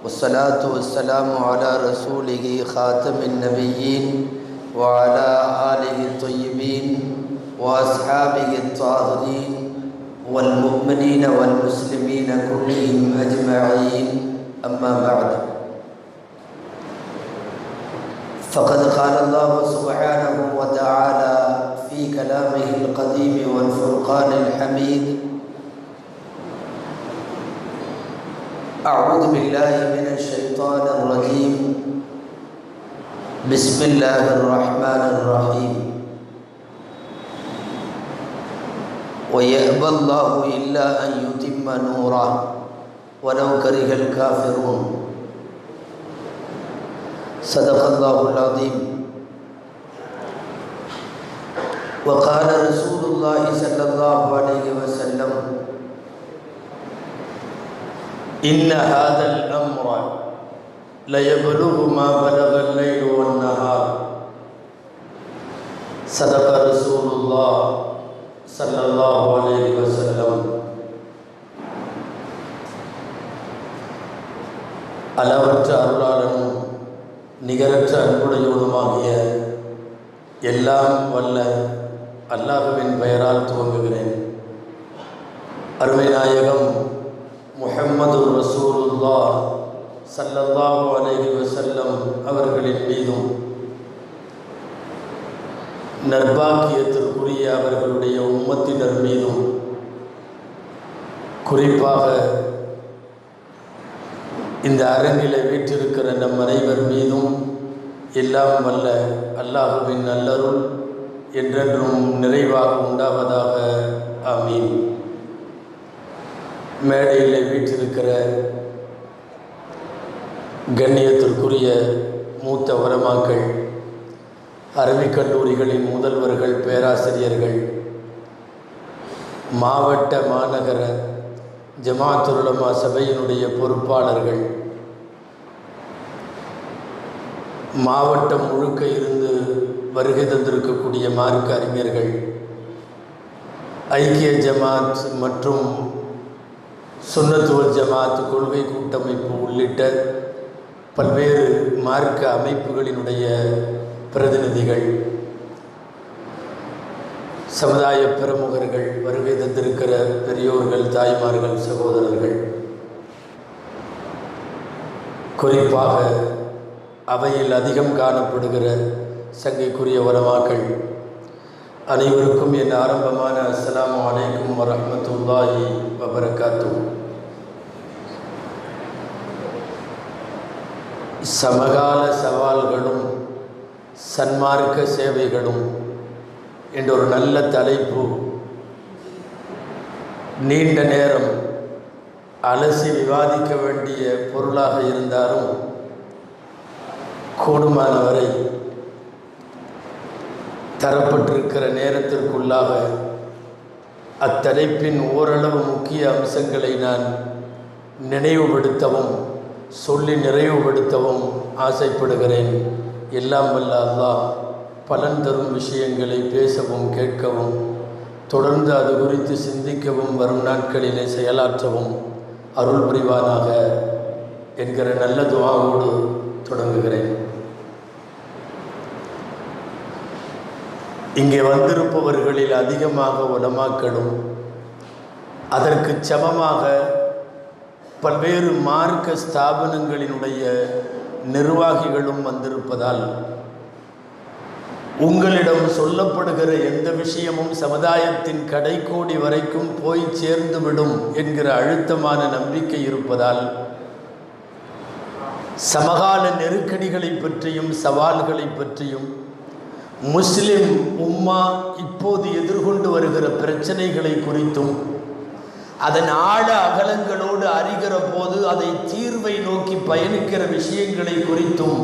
والصلاة والسلام على رسوله خاتم النبيين وعلى آله الطيبين وأصحابه الطاهرين والمؤمنين والمسلمين كلهم أجمعين أما بعد فقد قال الله سبحانه وتعالى في كلامه القديم والفرقان الحميد أعوذ بالله من الشيطان الرجيم بسم الله الرحمن الرحيم ويأبى الله إلا أن يتم نوره ولو كره الكافرون صدق الله العظيم وقال رسول الله صلى الله عليه وسلم إن هذا الأمر ليبلغ ما بلغ الليل والنهار صدق رسول الله صلى الله عليه وسلم அளவற்ற அருளாளனும் நிகரற்ற அன்புடையவனுமாகிய எல்லாம் வல்ல அல்லாஹ்வின் பெயரால் துவங்குகிறேன். அருமை நாயகம் முஹம்மது ரசூலுல்லாஹ் ஸல்லல்லாஹு அலைஹி வஸல்லம் அவர்களின் மீதும் நற்பாக்கியத்திற்குரிய அவர்களுடைய உம்மத்தினர் மீதும் குறிப்பாக இந்த அரங்கிலே வீற்றிருக்கிற நம் அனைவர் மீதும் எல்லாம் வல்ல அல்லாஹ்வின் நல்லருள் என்றென்றும் நிறைவாக உண்டாவதாக. ஆமீன். மேடையிலே வீற்றிருக்கிற கண்ணியத்திற்குரிய மூத்த உலமாக்கள், அரபிக் கல்லூரிகளின் முதல்வர்கள், பேராசிரியர்கள், மாவட்ட மாநகர ஜமாஅத்துல் உலமா சபையினுடைய பொறுப்பாளர்கள், மாவட்டம் முழுக்க இருந்து வருகை தந்திருக்கக்கூடிய மார்க்க அறிஞர்கள், ஐக்கிய ஜமாத் மற்றும் சுன்னத் வல் ஜமாத் கொள்கை கூட்டமைப்பு உள்ளிட்ட பல்வேறு மார்க்க அமைப்புகளினுடைய பிரதிநிதிகள், சமுதாய பிரமுகர்கள், வருகை தந்திருக்கிற பெரியோர்கள், தாய்மார்கள், சகோதரர்கள், குறிப்பாக அவையில் அதிகம் காணப்படுகிற சங்கைக்குரிய உலமாக்கள் அனைவருக்கும் என் ஆரம்பமான அஸ்ஸலாமு அலைக்கும் வரஹ்மத்துல்லாஹி வபரகாத்துஹு. சமகால சவால்களும் சன்மார்க்க சேவைகளும் என்ற ஒரு நல்ல தலைப்பு நீண்ட நேரம் அலசி விவாதிக்க வேண்டிய பொருளாக இருந்தாலும் கூடுமானவரை தரப்பட்டிருக்கிற நேரத்திற்குள்ளாக அத்தலைப்பின் ஓரளவு முக்கிய அம்சங்களை நான் நினைவுபடுத்தவும் சொல்லி நிறைவுபடுத்தவும் ஆசைப்படுகிறேன். எல்லாம் வல்ல அல்லாஹ் பலன் தரும் விஷயங்களை பேசவும் கேட்கவும் தொடர்ந்து அது குறித்து சிந்திக்கவும் வரும் நாட்களிலே செயலாற்றவும் அருள் புரிவானாக என்கிற நல்ல துஆவோடு தொடங்குகிறேன். இங்கே வந்திருப்பவர்களில் அதிகமாக உலமாக்களும் அதற்கு சமமாக பல்வேறு மார்க்க ஸ்தாபனங்களினுடைய நிர்வாகிகளும் வந்திருப்பதால் உங்களிடம் சொல்லப்படுகிற எந்த விஷயமும் சமுதாயத்தின் கடைக்கோடி வரைக்கும் போய் சேர்ந்துவிடும் என்கிற அழுத்தமான நம்பிக்கை இருப்பதால் சமகால நெருக்கடிகளை பற்றியும் சவால்களை பற்றியும் முஸ்லிம் உம்மா இப்போது எதிர்கொண்டு வருகிற பிரச்சனைகளை குறித்தும் அதன் ஆழ அகலங்களோடு அறிகிற போது அதை தீர்வை நோக்கி பயணிக்கிற விஷயங்களை குறித்தும்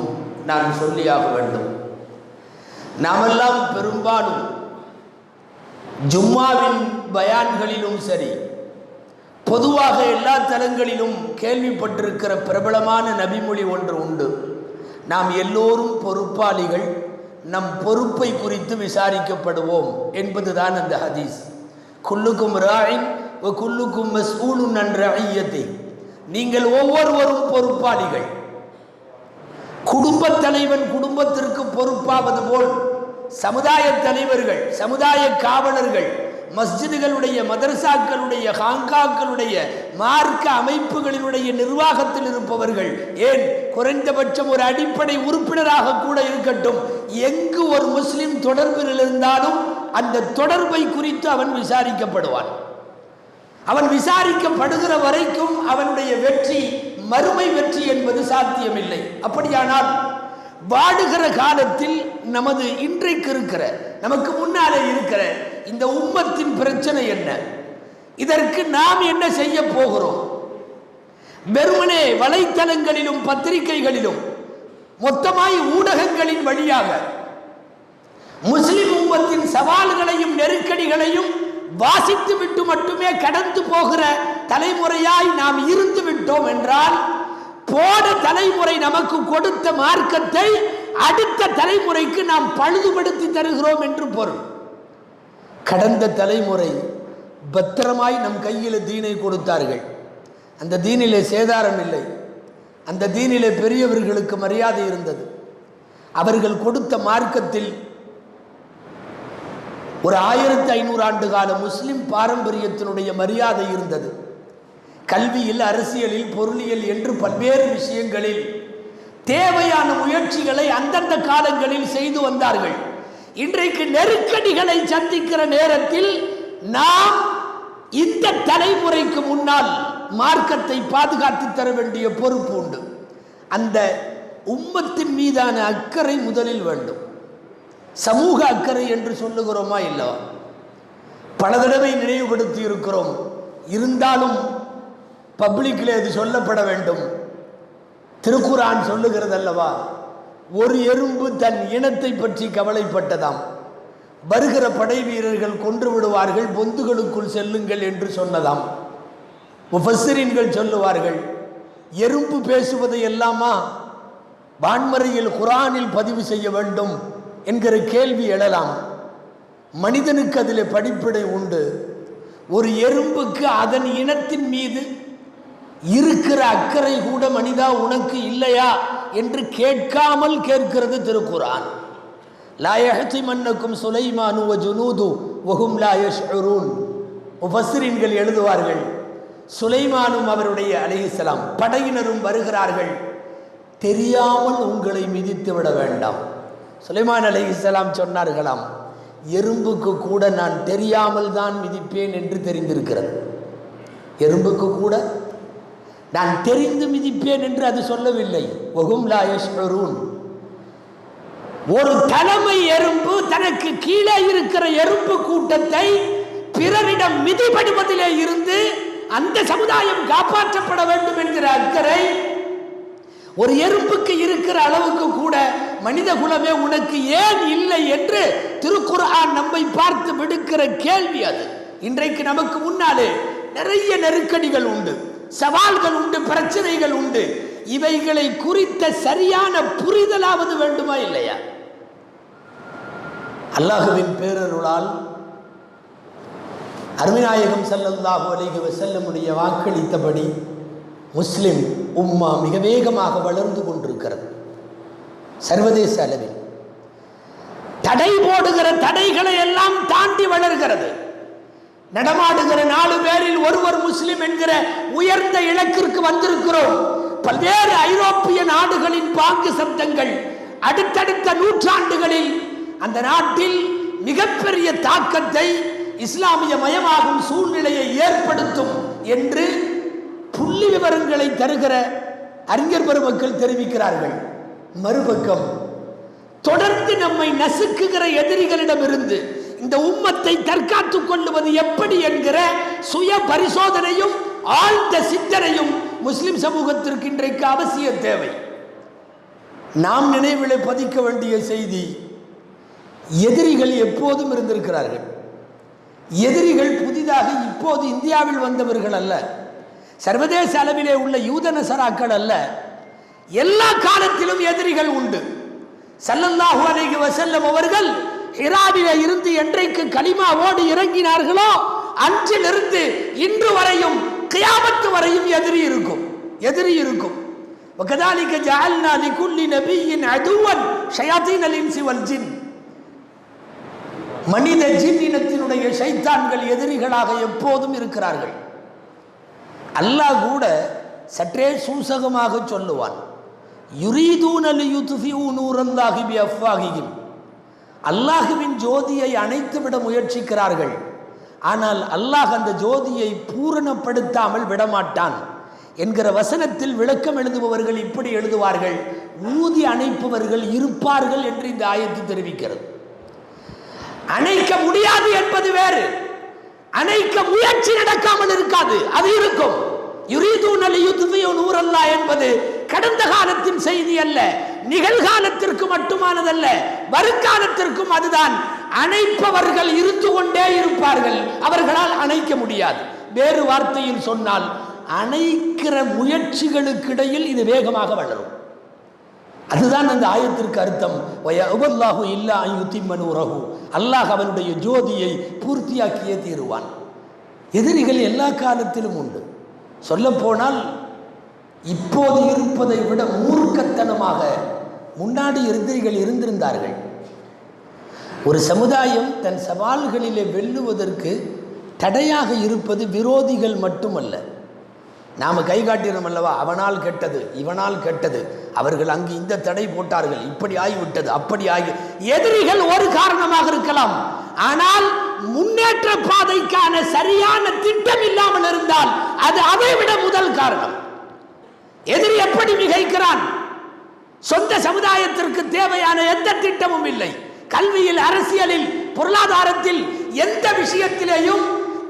நான் சொல்லியாக வேண்டும். நாமெல்லாம் பெரும்பாலும் ஜும்மாவின் பயான்களிலும் சரி, பொதுவாக எல்லா தலங்களிலும் கேள்விப்பட்டிருக்கிற பிரபலமான நபிமொழி ஒன்று உண்டு. நாம் எல்லோரும் பொறுப்பாளிகள், நம் பொறுப்பை குறித்து விசாரிக்கப்படுவோம் என்பதுதான் அந்த ஹதீஸ். குல்லுக்கும் ராயின் வ குல்லுக்கும் மஸ்ஊலுன் அன் ரஇய்யதி. நீங்கள் ஒவ்வொருவரும் பொறுப்பாளிகள். குடும்ப தலைவன் குடும்பத்திற்கு பொறுப்பாவது போல் சமுதாய தலைவர்கள், சமுதாய காவலர்கள், மஸ்ஜிதுகளுடைய, மதரசாக்களுடைய, ஹாங்காக்களுடைய, மார்க்க அமைப்புகளினுடைய நிர்வாகத்தில் இருப்பவர்கள், ஏன் குறைந்தபட்சம் ஒரு அடிப்படை உறுப்பினராக கூட இருக்கட்டும், எங்கு ஒரு முஸ்லிம் தொடர்பில் இருந்தாலும் அந்த தொடர்பை குறித்து அவன் விசாரிக்கப்படுவான். அவன் விசாரிக்கப்படுகிற வரைக்கும் அவனுடைய வெற்றி, மறுமை வெற்றி என்பது சாத்தியமில்லை. அப்படியானால் வாழுகிற காலத்தில் நமது இன்றைக்கு இருக்கிற, நமக்கு முன்னாலே இருக்கிற இந்த உம்மத்தின் பிரச்சனை என்ன? இதற்கு நாம் என்ன செய்ய போகிறோம்? வெறுமனே வலைத்தளங்களிலும் பத்திரிகைகளிலும் மொத்தமாய் ஊடகங்களின் வழியாக முஸ்லிம் உம்மத்தின் சவால்களையும் நெருக்கடிகளையும் வாசித்து விட்டு மட்டுமே கடந்து போகிற தலைமுறையாய் நாம் இருந்து விட்டோம் என்றால், போன தலைமுறை நமக்கு கொடுத்த மார்க்கத்தை அடுத்த தலைமுறைக்கு நாம் பழுதுபடுத்தி தருகிறோம் என்று பொருள். கடந்த தலைமுறை பத்திரமாய் நம் கையில் தீனை கொடுத்தார்கள். அந்த தீனிலே சேதாரம் இல்லை. அந்த தீனிலே பெரியவர்களுக்கு மரியாதை இருந்தது. அவர்கள் கொடுத்த மார்க்கத்தில் ஒரு 1500 ஆண்டு கால முஸ்லிம் பாரம்பரியத்தினுடைய மரியாதை இருந்தது. கல்வியில், அரசியலில், பொருளியல் என்று பல்வேறு விஷயங்களில் தேவையான முயற்சிகளை அந்தந்த காலங்களில் செய்து வந்தார்கள். இன்றைக்கு நெருக்கடிகளை சந்திக்கிற நேரத்தில் நாம் இந்த தலைமுறைக்கு முன்னால் மார்க்கத்தை பாதுகாத்து தர வேண்டிய பொறுப்பு உண்டு. அந்த உம்மத்தின் மீதான அக்கறை முதலில் வேண்டும். சமூக அக்கறை என்று சொல்லுகிறோமா இல்லவா? பல தடவை நினைவுபடுத்தி இருக்கிறோம். இருந்தாலும் பப்ளிக்கில் இது சொல்லப்பட வேண்டும். திருக்குரான் சொல்லுகிறது அல்லவா, ஒரு எறும்பு தன் இனத்தை பற்றி கவலைப்பட்டதாம். வருகிற படை வீரர்கள் கொன்று விடுவார்கள், பொந்துகளுக்குள் செல்லுங்கள் என்று சொன்னதாம். முஃபஸ்ஸிரீன்கள் சொல்லுவார்கள், எறும்பு பேசுவதை எல்லாமா வான்மறையில் குரானில் பதிவு செய்ய வேண்டும் என்கிற கேள்வி எழலாம். மனிதனுக்கு அதில் படிப்பினை உண்டு. ஒரு எறும்புக்கு அதன் இனத்தின் மீது இருக்கிற அக்கறை கூட மனிதா உனக்கு இல்லையா என்று கேட்காமல் கேட்கிறது திருக்குரான். லா யஹ்திமன்னக்கும் சுலைமானு வ ஜுனூது வஹும் லா யஷ்உரூன். முஃபஸ்ஸிரீன்கள் எழுதுவார்கள், சுலைமானும் அவருடைய அலைஹிஸ்ஸலாம் படையினரும் வருகிறார்கள், தெரியாமல் உங்களை மிதித்து விட வேண்டாம். சுலைமான் அலைஹிஸ்ஸலாம் சொன்னார்களாம், எறும்புக்கு கூட நான் தெரியாமல் தான் மிதிப்பேன் என்று தெரிந்திருக்கிறது. எறும்புக்கு கூட நான் தெரிந்து மிதிப்பேன் என்று அது சொல்லவில்லை. வஹும் லா யஷ்உரூன். ஒரு தலைமை எறும்பு தனக்கு கீழே இருக்கிற எறும்பு கூட்டத்தை பிறரிடம் மிதிபடுவதிலே இருந்து அந்த சமுதாயம் காப்பாற்றப்பட வேண்டும் என்கிற அக்கறை ஒரு எறும்புக்கு இருக்கிற அளவுக்கு கூட மனித குலமே உனக்கு ஏன் இல்லை என்று திருக்குர்ஆன் நம்மை பார்த்து விடுக்கிற கேள்வி அது. இன்றைக்கு நமக்கு முன்னாலே நிறைய நெருக்கடிகள் உண்டு, சவால்கள் உண்டு, பிரச்சனைகள் உண்டு. இவைகளை குறித்த சரியான புரிதலாவது வேண்டுமா இல்லையா? அல்லாஹுவின் பேரருளால் அருமைநாயகம் ஸல்லல்லாஹு அலைஹி வஸல்லமுடைய வாக்களித்தபடி முஸ்லிம் உம்மா மிக வேகமாக வளர்ந்து கொண்டிருக்கிறது. சர்வதேச அளவில் தடை போடுகிற தடைகளை எல்லாம் தாண்டி வளர்கிறது. நடமாடுகிற 4 பேரில் ஒருவர் முஸ்லிம் என்கிற உயர்ந்த இலக்கிற்கு வந்திருக்கிறோம். பல்வேறு ஐரோப்பிய நாடுகளின் பாங்கு சப்தங்கள் அடுத்தடுத்த நூற்றாண்டுகளில் அந்த நாட்டில் மிகப்பெரிய தாக்கத்தை இஸ்லாமிய மயமாகும் சூழ்நிலையை ஏற்படுத்தும் என்று புள்ளி விவரங்களை தருகிற அறிஞர் பெருமக்கள் தெரிவிக்கிறார்கள். மறுபக்கம் தொடர்ந்து நம்மை நசுக்குகிற எதிரிகளிடமிருந்து இந்த உம்மத்தை தற்காத்துக் கொள்ளுவது எப்படி என்கிற சுய பரிசோதனையும் ஆழ்ந்த சிந்தனையும் முஸ்லிம் சமூகத்திற்கு இன்றைக்கு அவசிய தேவை. நாம் நினைவிலே பதிக்க வேண்டிய செய்தி, எதிரிகள் எப்போதும் இருந்திருக்கிறார்கள். எதிரிகள் புதிதாக இப்போது இந்தியாவில் வந்தவர்கள் அல்ல, சர்வதேச அளவிலே உள்ள யூத நசராக்கள் அல்ல. எல்லா காலத்திலும் எதிரிகள் உண்டு. ஸல்லல்லாஹு அலைஹி வஸல்லம் அவர்கள் ஹிராவிலே இருந்து என்றைக்கு கலிமாவோடு இறங்கினார்களோ அன்றிலிருந்து இன்று வரையும் கியாமத் வரையும் எதிரி இருக்கும். எதிரி இருக்கும். வகதாலிக ஜஅல்னா லிகுல்லி நபிய்யின் அதுவன் ஷயாத்தீனல் இன்சி வல் ஜின். மனித ஜின் இனத்தினுடைய ஷைத்தான்கள் எதிரிகளாக எப்போதும் இருக்கிறார்கள். அல்லாஹ் கூட சற்றே சூசகமாக சொல்லுவான், யுரீதூன லியுத்ஃபிஊ நூரல்லாஹி பிஅஃவாஹிஹிம். அல்லாஹுவின் ஜோதியை அணைத்துவிட முயற்சிக்கிறார்கள், ஆனால் அல்லாஹ் அந்த ஜோதியை பூரணப்படுத்தாமல் விடமாட்டான் என்கிற வசனத்தில் விளக்கம் எழுதுபவர்கள் இப்படி எழுதுவார்கள், ஊதி அணைப்பவர்கள் இருப்பார்கள் என்று இந்த ஆயத்து தெரிவிக்கிறது. அணைக்க முடியாது என்பது வேறு, அணைக்க முயற்சி நடக்காமல் இருக்காது, அது இருக்கும். யுரீதூன லியுத்ஃபிஊ நூரல்லாஹ் என்பது கடந்த காலத்தின் செய்தி அல்ல, நிகழ்காலத்திற்கு மட்டுமானதல்ல, வருங்காலத்திற்கும் அதுதான். அணைப்பவர்கள் இருந்து கொண்டே இருப்பார்கள், அவர்களால் அணைக்க முடியாது. வேறு வார்த்தையில் சொன்னால், அணைக்கிற முயற்சிகளுக்கு இடையில் இது வேகமாக வளரும். அதுதான் அந்த ஆயத்திற்கு அர்த்தம். வயஅபல்லாஹு இல்லா அன் யுத்திம்ம நூரஹு. அல்லாஹ் அவனுடைய ஜோதியை பூர்த்தியாக்கியே தீருவான். எதிரிகள் எல்லா காலத்திலும் உண்டு. சொல்லப்போனால் இப்போது இருப்பதை விட மூர்க்கத்தனமாக முன்னாடி எதிரிகள் இருந்திருந்தார்கள். ஒரு சமுதாயம் தன் சவால்களிலே வெல்லுவதற்கு தடையாக இருப்பது விரோதிகள் மட்டுமல்ல. நாம் கை காட்டினோம் அல்லவா, அவனால் கெட்டது, இவனால் கெட்டது, அவர்கள் அங்கு இந்த தடை போட்டார்கள், இப்படி ஆகிவிட்டது, அப்படி ஆகி. எதிரிகள் ஒரு காரணமாக இருக்கலாம், ஆனால் முன்னேற்ற பாதைக்கான சரியான திட்டம் இல்லாமல் இருந்தால் அது அதை விட முதல் காரணம். எதிரி எப்படி மிகைக்கிறான்? சொந்த சமுதாயத்திற்கு தேவையான எந்த திட்டமும் இல்லை. கல்வியில், அரசியலில், பொருளாதாரத்தில், எந்த விஷயத்திலேயும்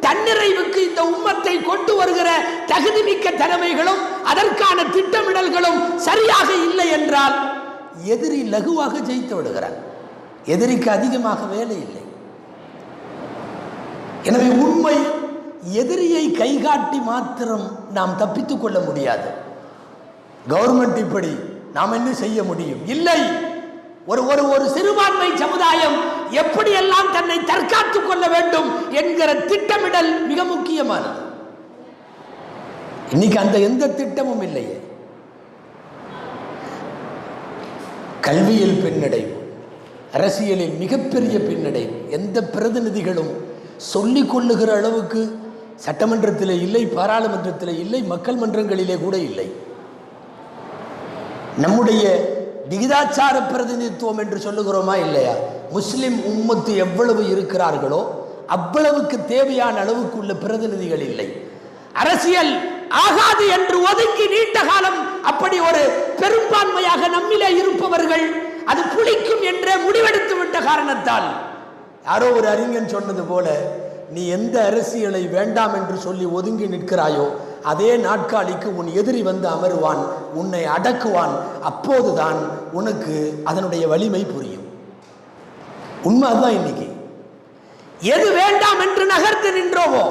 தன்னிறைவுக்கு இந்த உம்மத்தை கொண்டு வருகிற தகுதிமிக்க தலைமைகளும் அதற்கான திட்டமிடல்களும் சரியாக இல்லை என்றால் எதிரி லகுவாக ஜெயித்து விடுகிறான். எதிரிக்கு அதிகமாக வேலை இல்லை. எனவே உண்மை, எதிரியை கைகாட்டி மாத்திரம் நாம் தப்பித்துக் கொள்ள முடியாது. கவர்மெண்ட் இப்படி, நாம் என்ன செய்ய முடியும்? இல்லை. ஒரு சிறுபான்மை சமுதாயம் எப்படியெல்லாம் தன்னை தற்காத்துக் கொள்ள வேண்டும் என்கிற திட்டமிடல் மிக முக்கியமானது. இன்னைக்கு அந்த எந்த திட்டமும் இல்லையே. கல்வியில் பின்னடைவு, அரசியலில் மிகப்பெரிய பின்னடைவு. எந்த பிரதிநிதிகளும் சொல்லிக் கொள்ளுகிற அளவுக்கு சட்டமன்றத்தில் இல்லை, பாராளுமன்றத்தில் இல்லை, மக்கள் மன்றங்களிலே கூட இல்லை. நம்முடைய விகிதாச்சார பிரதிநிதித்துவம் என்று சொல்லுகிறோமா இல்லையா? முஸ்லிம் உம்மத்து எவ்வளவு இருக்கிறார்களோ அவ்வளவுக்கு தேவையான அளவுக்கு உள்ள பிரதிநிதிகள் இல்லை. அரசியல் ஆகாது என்று ஒதுக்கி நீண்ட காலம் அப்படி ஒரு பெரும்பான்மையாக நம்மிலே இருப்பவர்கள் அது புளிக்கும் என்றே முடிவெடுத்து விட்ட காரணத்தால், யாரோ ஒரு அறிஞன் சொன்னது போல, நீ எந்த அரசியலை வேண்டாம் என்று சொல்லி ஒதுங்கி நிற்கிறாயோ அதே நாட்காலிக்கு உன் எதிரி வந்து அமருவான், உன்னை அடக்குவான். அப்போதுதான் உனக்கு அதனுடைய வலிமை புரியும். உண்மை அதுதான். இன்னைக்கு எது வேண்டாம் என்று நகர்ந்து நின்றோமோ,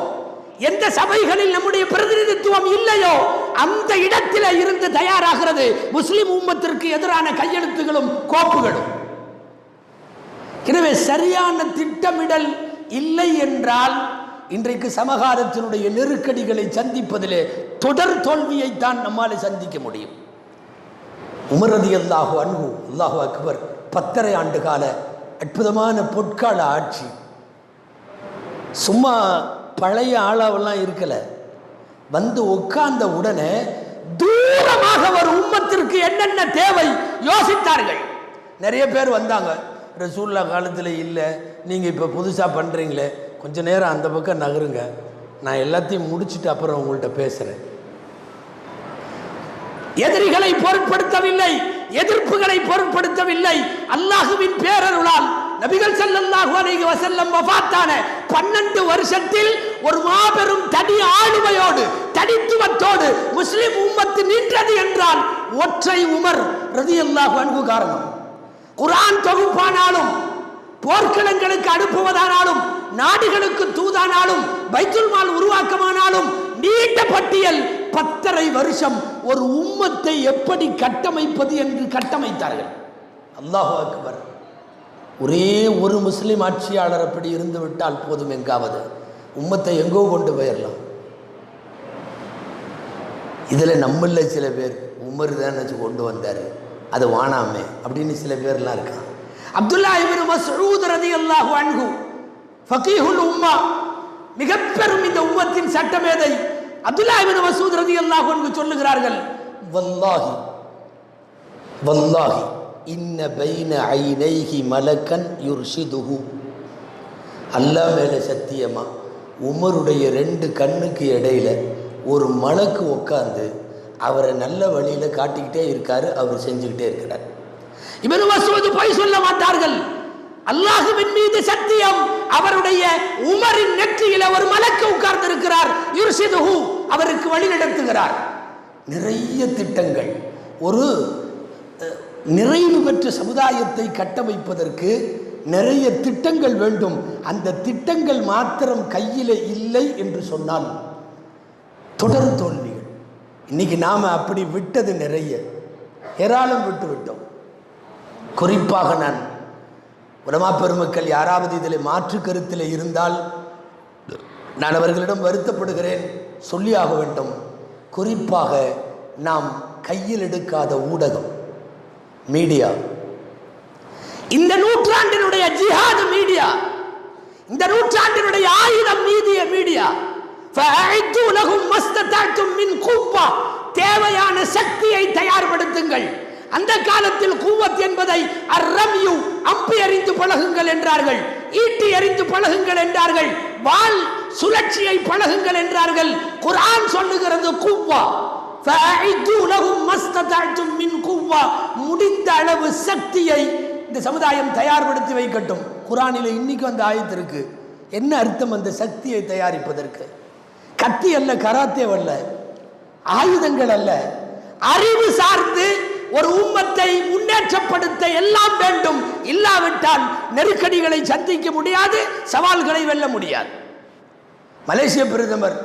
எந்த சபைகளில் நம்முடைய பிரதிநிதித்துவம் இல்லையோ அந்த இடத்தில் இருந்து தயாராகிறது முஸ்லிம் உம்மத்திற்கு எதிரான கையெழுத்துகளும் கோப்புகளும். எனவே சரியான திட்டமிடல் இல்லை என்றால் இன்றைக்கு சமகாலத்தினுடைய நெருக்கடிகளை சந்திப்பதிலே தொடர் தோல்வியைத்தான் நம்மால் சந்திக்க முடியும். உமர் ரலியல்லாஹு அன்ஹு, அல்லாஹு அக்பர், 10.5 ஆண்டு கால அற்புதமான பொற்கால ஆட்சி. சும்மா பழைய ஆளாவெல்லாம் இருக்கல. வந்து உட்கார்ந்த உடனே தூரமாக ஒரு உம்மத்திற்கு என்னென்ன தேவை யோசித்தார்கள். நிறைய பேர் வந்தாங்க, ரசூலுல்லாஹ் காலத்தில் இல்லை, நீங்கள் இப்போ புதுசாக பண்ணுறீங்களே, கொஞ்ச நேரம் அந்த பக்கம் நகருங்க, நான் எல்லாத்தையும் முடிச்சுட்டு அப்புறம் உங்கள்கிட்ட பேசுகிறேன். எதிரிகளை பொருட்படுத்தவில்லை, எதிர்ப்புகளை பொருட்படுத்தவில்லை. அல்லாஹுவின் பேரருளால் நபிகள் ஸல்லல்லாஹு அலைஹி வஸல்லம் வஃபாத்தான 12 வருஷத்தில் ஒரு மாபெரும் தனி ஆளுமையோடு, தனித்துவத்தோடு முஸ்லிம் உம்மத்து நின்றது என்றால் ஒற்றை உமர் ரலியல்லாஹு அன்ஹு காரணம். குர்ஆன் தொகுப்பானாலும், போர்க்களங்களுக்கு அனுப்புவதானாலும், நாடுகளுக்கு தூதானாலும், பைத்துல் மால் உருவாக்கமானாலும், நீண்ட பட்டியல். 10.5 வருஷம் ஒரு உம்மத்தை எப்படி கட்டமைப்பது என்று கட்டமைத்தார்கள். அல்லாஹு அக்பர். ஒரே ஒரு முஸ்லிம் ஆட்சியாளர் அப்படி இருந்து விட்டால் போதும், எங்காவது உம்மத்தை எங்கோ கொண்டு போயிடலாம். இதில் நம்மள சில பேர் உமர் தான் கொண்டு வந்தார், அது வானாமே அப்படின்னு சில பேர்லாம் இருக்கான். அப்துல்லா இப்னு மஸ்ஊத் ரலியல்லாஹு அன்ஹு ஃபகீஹுல் உம்மா, மிக பெரும் இந்த உம்மத்தின் சட்டமேதை அப்துல்லா இப்னு மஸ்ஊத் ரலியல்லாஹு அன்ஹு சொல்லுகிறார்கள், வல்லாஹி வல்லாஹி இன்ன பைன ஐனைஹி மலக்கன் யுர்ஷிதுஹு, அல்லாஹ் மேல சத்தியமா உமருடைய 2 கண்ணுக்கு இடையில ஒரு மலக்கு உட்கார்ந்து அவரை நல்ல வழியில காட்டிக்கிட்டே இருக்காரு, அவர் செஞ்சுக்கிட்டே இருக்கிறார். இப்னு மஸ்ஊத் பொய் சொல்ல மாட்டார்கள். அல்லாஹ்வின் மீது சத்தியம், அவருடைய உமரின் நெற்றியில ஒரு மலக்கு உட்கார்ந்து இருக்கிறார், யுர்ஷிதுஹு, அவருக்கு வழி நடத்துகிறார். நிறைய திட்டங்கள், ஒரு நிறைவு பெற்ற சமுதாயத்தை கட்டமைப்பதற்கு நிறைய திட்டங்கள் வேண்டும். அந்த திட்டங்கள் மாத்திரம் கையில் இல்லை என்று சொன்னால் தொடர் தோல்விகள். இன்னைக்கு நாம அப்படி விட்டது நிறைய, ஏராளம் விட்டு விட்டோம். குறிப்பாக நான் உலமா பெருமக்கள் யாராவது இதில் மாற்று கருத்தில் இருந்தால் நான் அவர்களிடம் வருத்தப்படுகிறேன், சொல்லியாக வேண்டும். குறிப்பாக நாம் கையில் எடுக்காத ஊடகம், மீடியா, இந்த நூற்றாண்டினுடைய ஜிஹாத் மீடியா, இந்த நூற்றாண்டினுடைய ஆயுதம் மீடியா. தேவையான சக்தியை தயார்படுத்துங்கள். அந்த காலத்தில் கூவத் என்பதை அர்ரமியு, அம்பி எறிந்து பழகுங்கள் என்றார்கள், ஈட்டி எறிந்து பழகுங்கள் என்றார்கள், வாள் சுழற்சியை பழகுங்கள் என்றார்கள். குர்ஆன் சொல்லுகிறது குவ்வா, முடிந்த அளவு சக்தியை இந்த சமுதாயம் தயார்படுத்தி வைக்கட்டும். குர்ஆனில் இன்னைக்கு அந்த ஆயத்து இருக்கு. என்ன அர்த்தம்? அந்த சக்தியை தயாரிப்பதற்கு கத்தி அல்ல, கராத்தே அல்ல, ஆயுதங்கள் அல்ல, அறிவு சார்ந்து ஒரு உம்மத்தை முன்னேற்றப்படுத்த எல்லாம் வேண்டும். இல்லாவிட்டால் நெருக்கடிகளை சந்திக்க முடியாது, சவால்களை வெல்ல முடியாது. மலேசிய பிரதமர்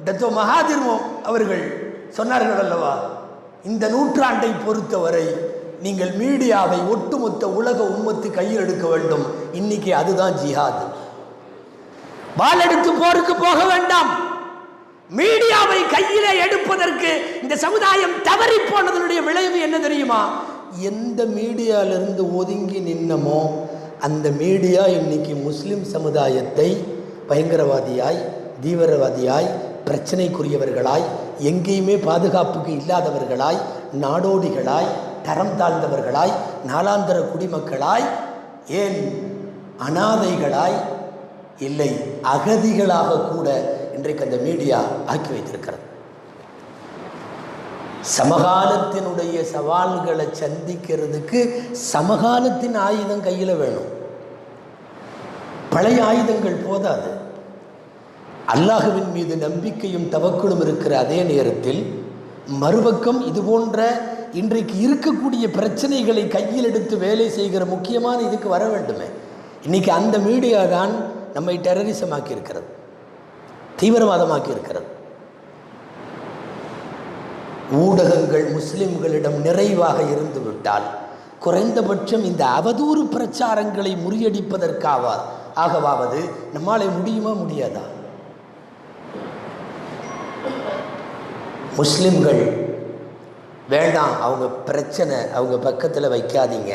டத்தோ மகாதிர் அவர்கள் சொன்னார்கள் அல்லவா, இந்த நூற்றாண்டை பொறுத்தவரை நீங்கள் மீடியாவை ஒட்டுமொத்த உலக உம்மத்து கையில் எடுக்க வேண்டும். இன்னைக்கு அதுதான் ஜிஹாத். வாள் எடுத்து போருக்கு போக வேண்டாம். மீடியாவை கையிலே எடுப்பதற்கு இந்த சமுதாயம் தவறி போனதனுடைய விளைவு என்ன தெரியுமா? எந்த மீடியாவிலிருந்து ஒதுங்கி நின்னமோ அந்த மீடியா இன்னைக்கு முஸ்லிம் சமுதாயத்தை பயங்கரவாதியாய், தீவிரவாதியாய், பிரச்சனைக்குரியவர்களாய், எங்கேயுமே பாதுகாப்புக்கு இல்லாதவர்களாய், நாடோடிகளாய், தரம் தாழ்ந்தவர்களாய், நாளாந்தர குடிமக்களாய், ஏன் அனாதைகளாய், இல்லை அகதிகளாக கூட இன்றைக்கு அந்த மீடியா ஆக்கி வைத்திருக்கிறது. சமகாலத்தினுடைய சவால்களை சந்திக்கிறதுக்கு சமகாலத்தின் ஆயுதம் கையில் வேணும். பழைய ஆயுதங்கள் போதாது. அல்லாஹுவின் மீது நம்பிக்கையும் தவக்குலும் இருக்கிற அதே நேரத்தில் மறுபக்கம் இது போன்ற இன்றைக்கு இருக்கக்கூடிய பிரச்சனைகளை கையில் எடுத்து வேலை செய்கிற முக்கியமான இதுக்கு வர வேண்டுமே. இன்னைக்கு அந்த மீடியா தான் நம்மை டெரரிசமாக்கி இருக்கிறது, தீவிரவாதமாக்கி இருக்கிறது. ஊடகங்கள் முஸ்லிம்களிடம் நிறைவாக இருந்து விட்டால் குறைந்தபட்சம் இந்த அவதூறு பிரச்சாரங்களை முறியடிப்பதற்காவது நம்மாலே முடியுமா முடியாதா? முஸ்லிம்கள் வேண்டாம், அவங்க பிரச்சனை அவங்க பக்கத்தில் வைக்காதீங்க.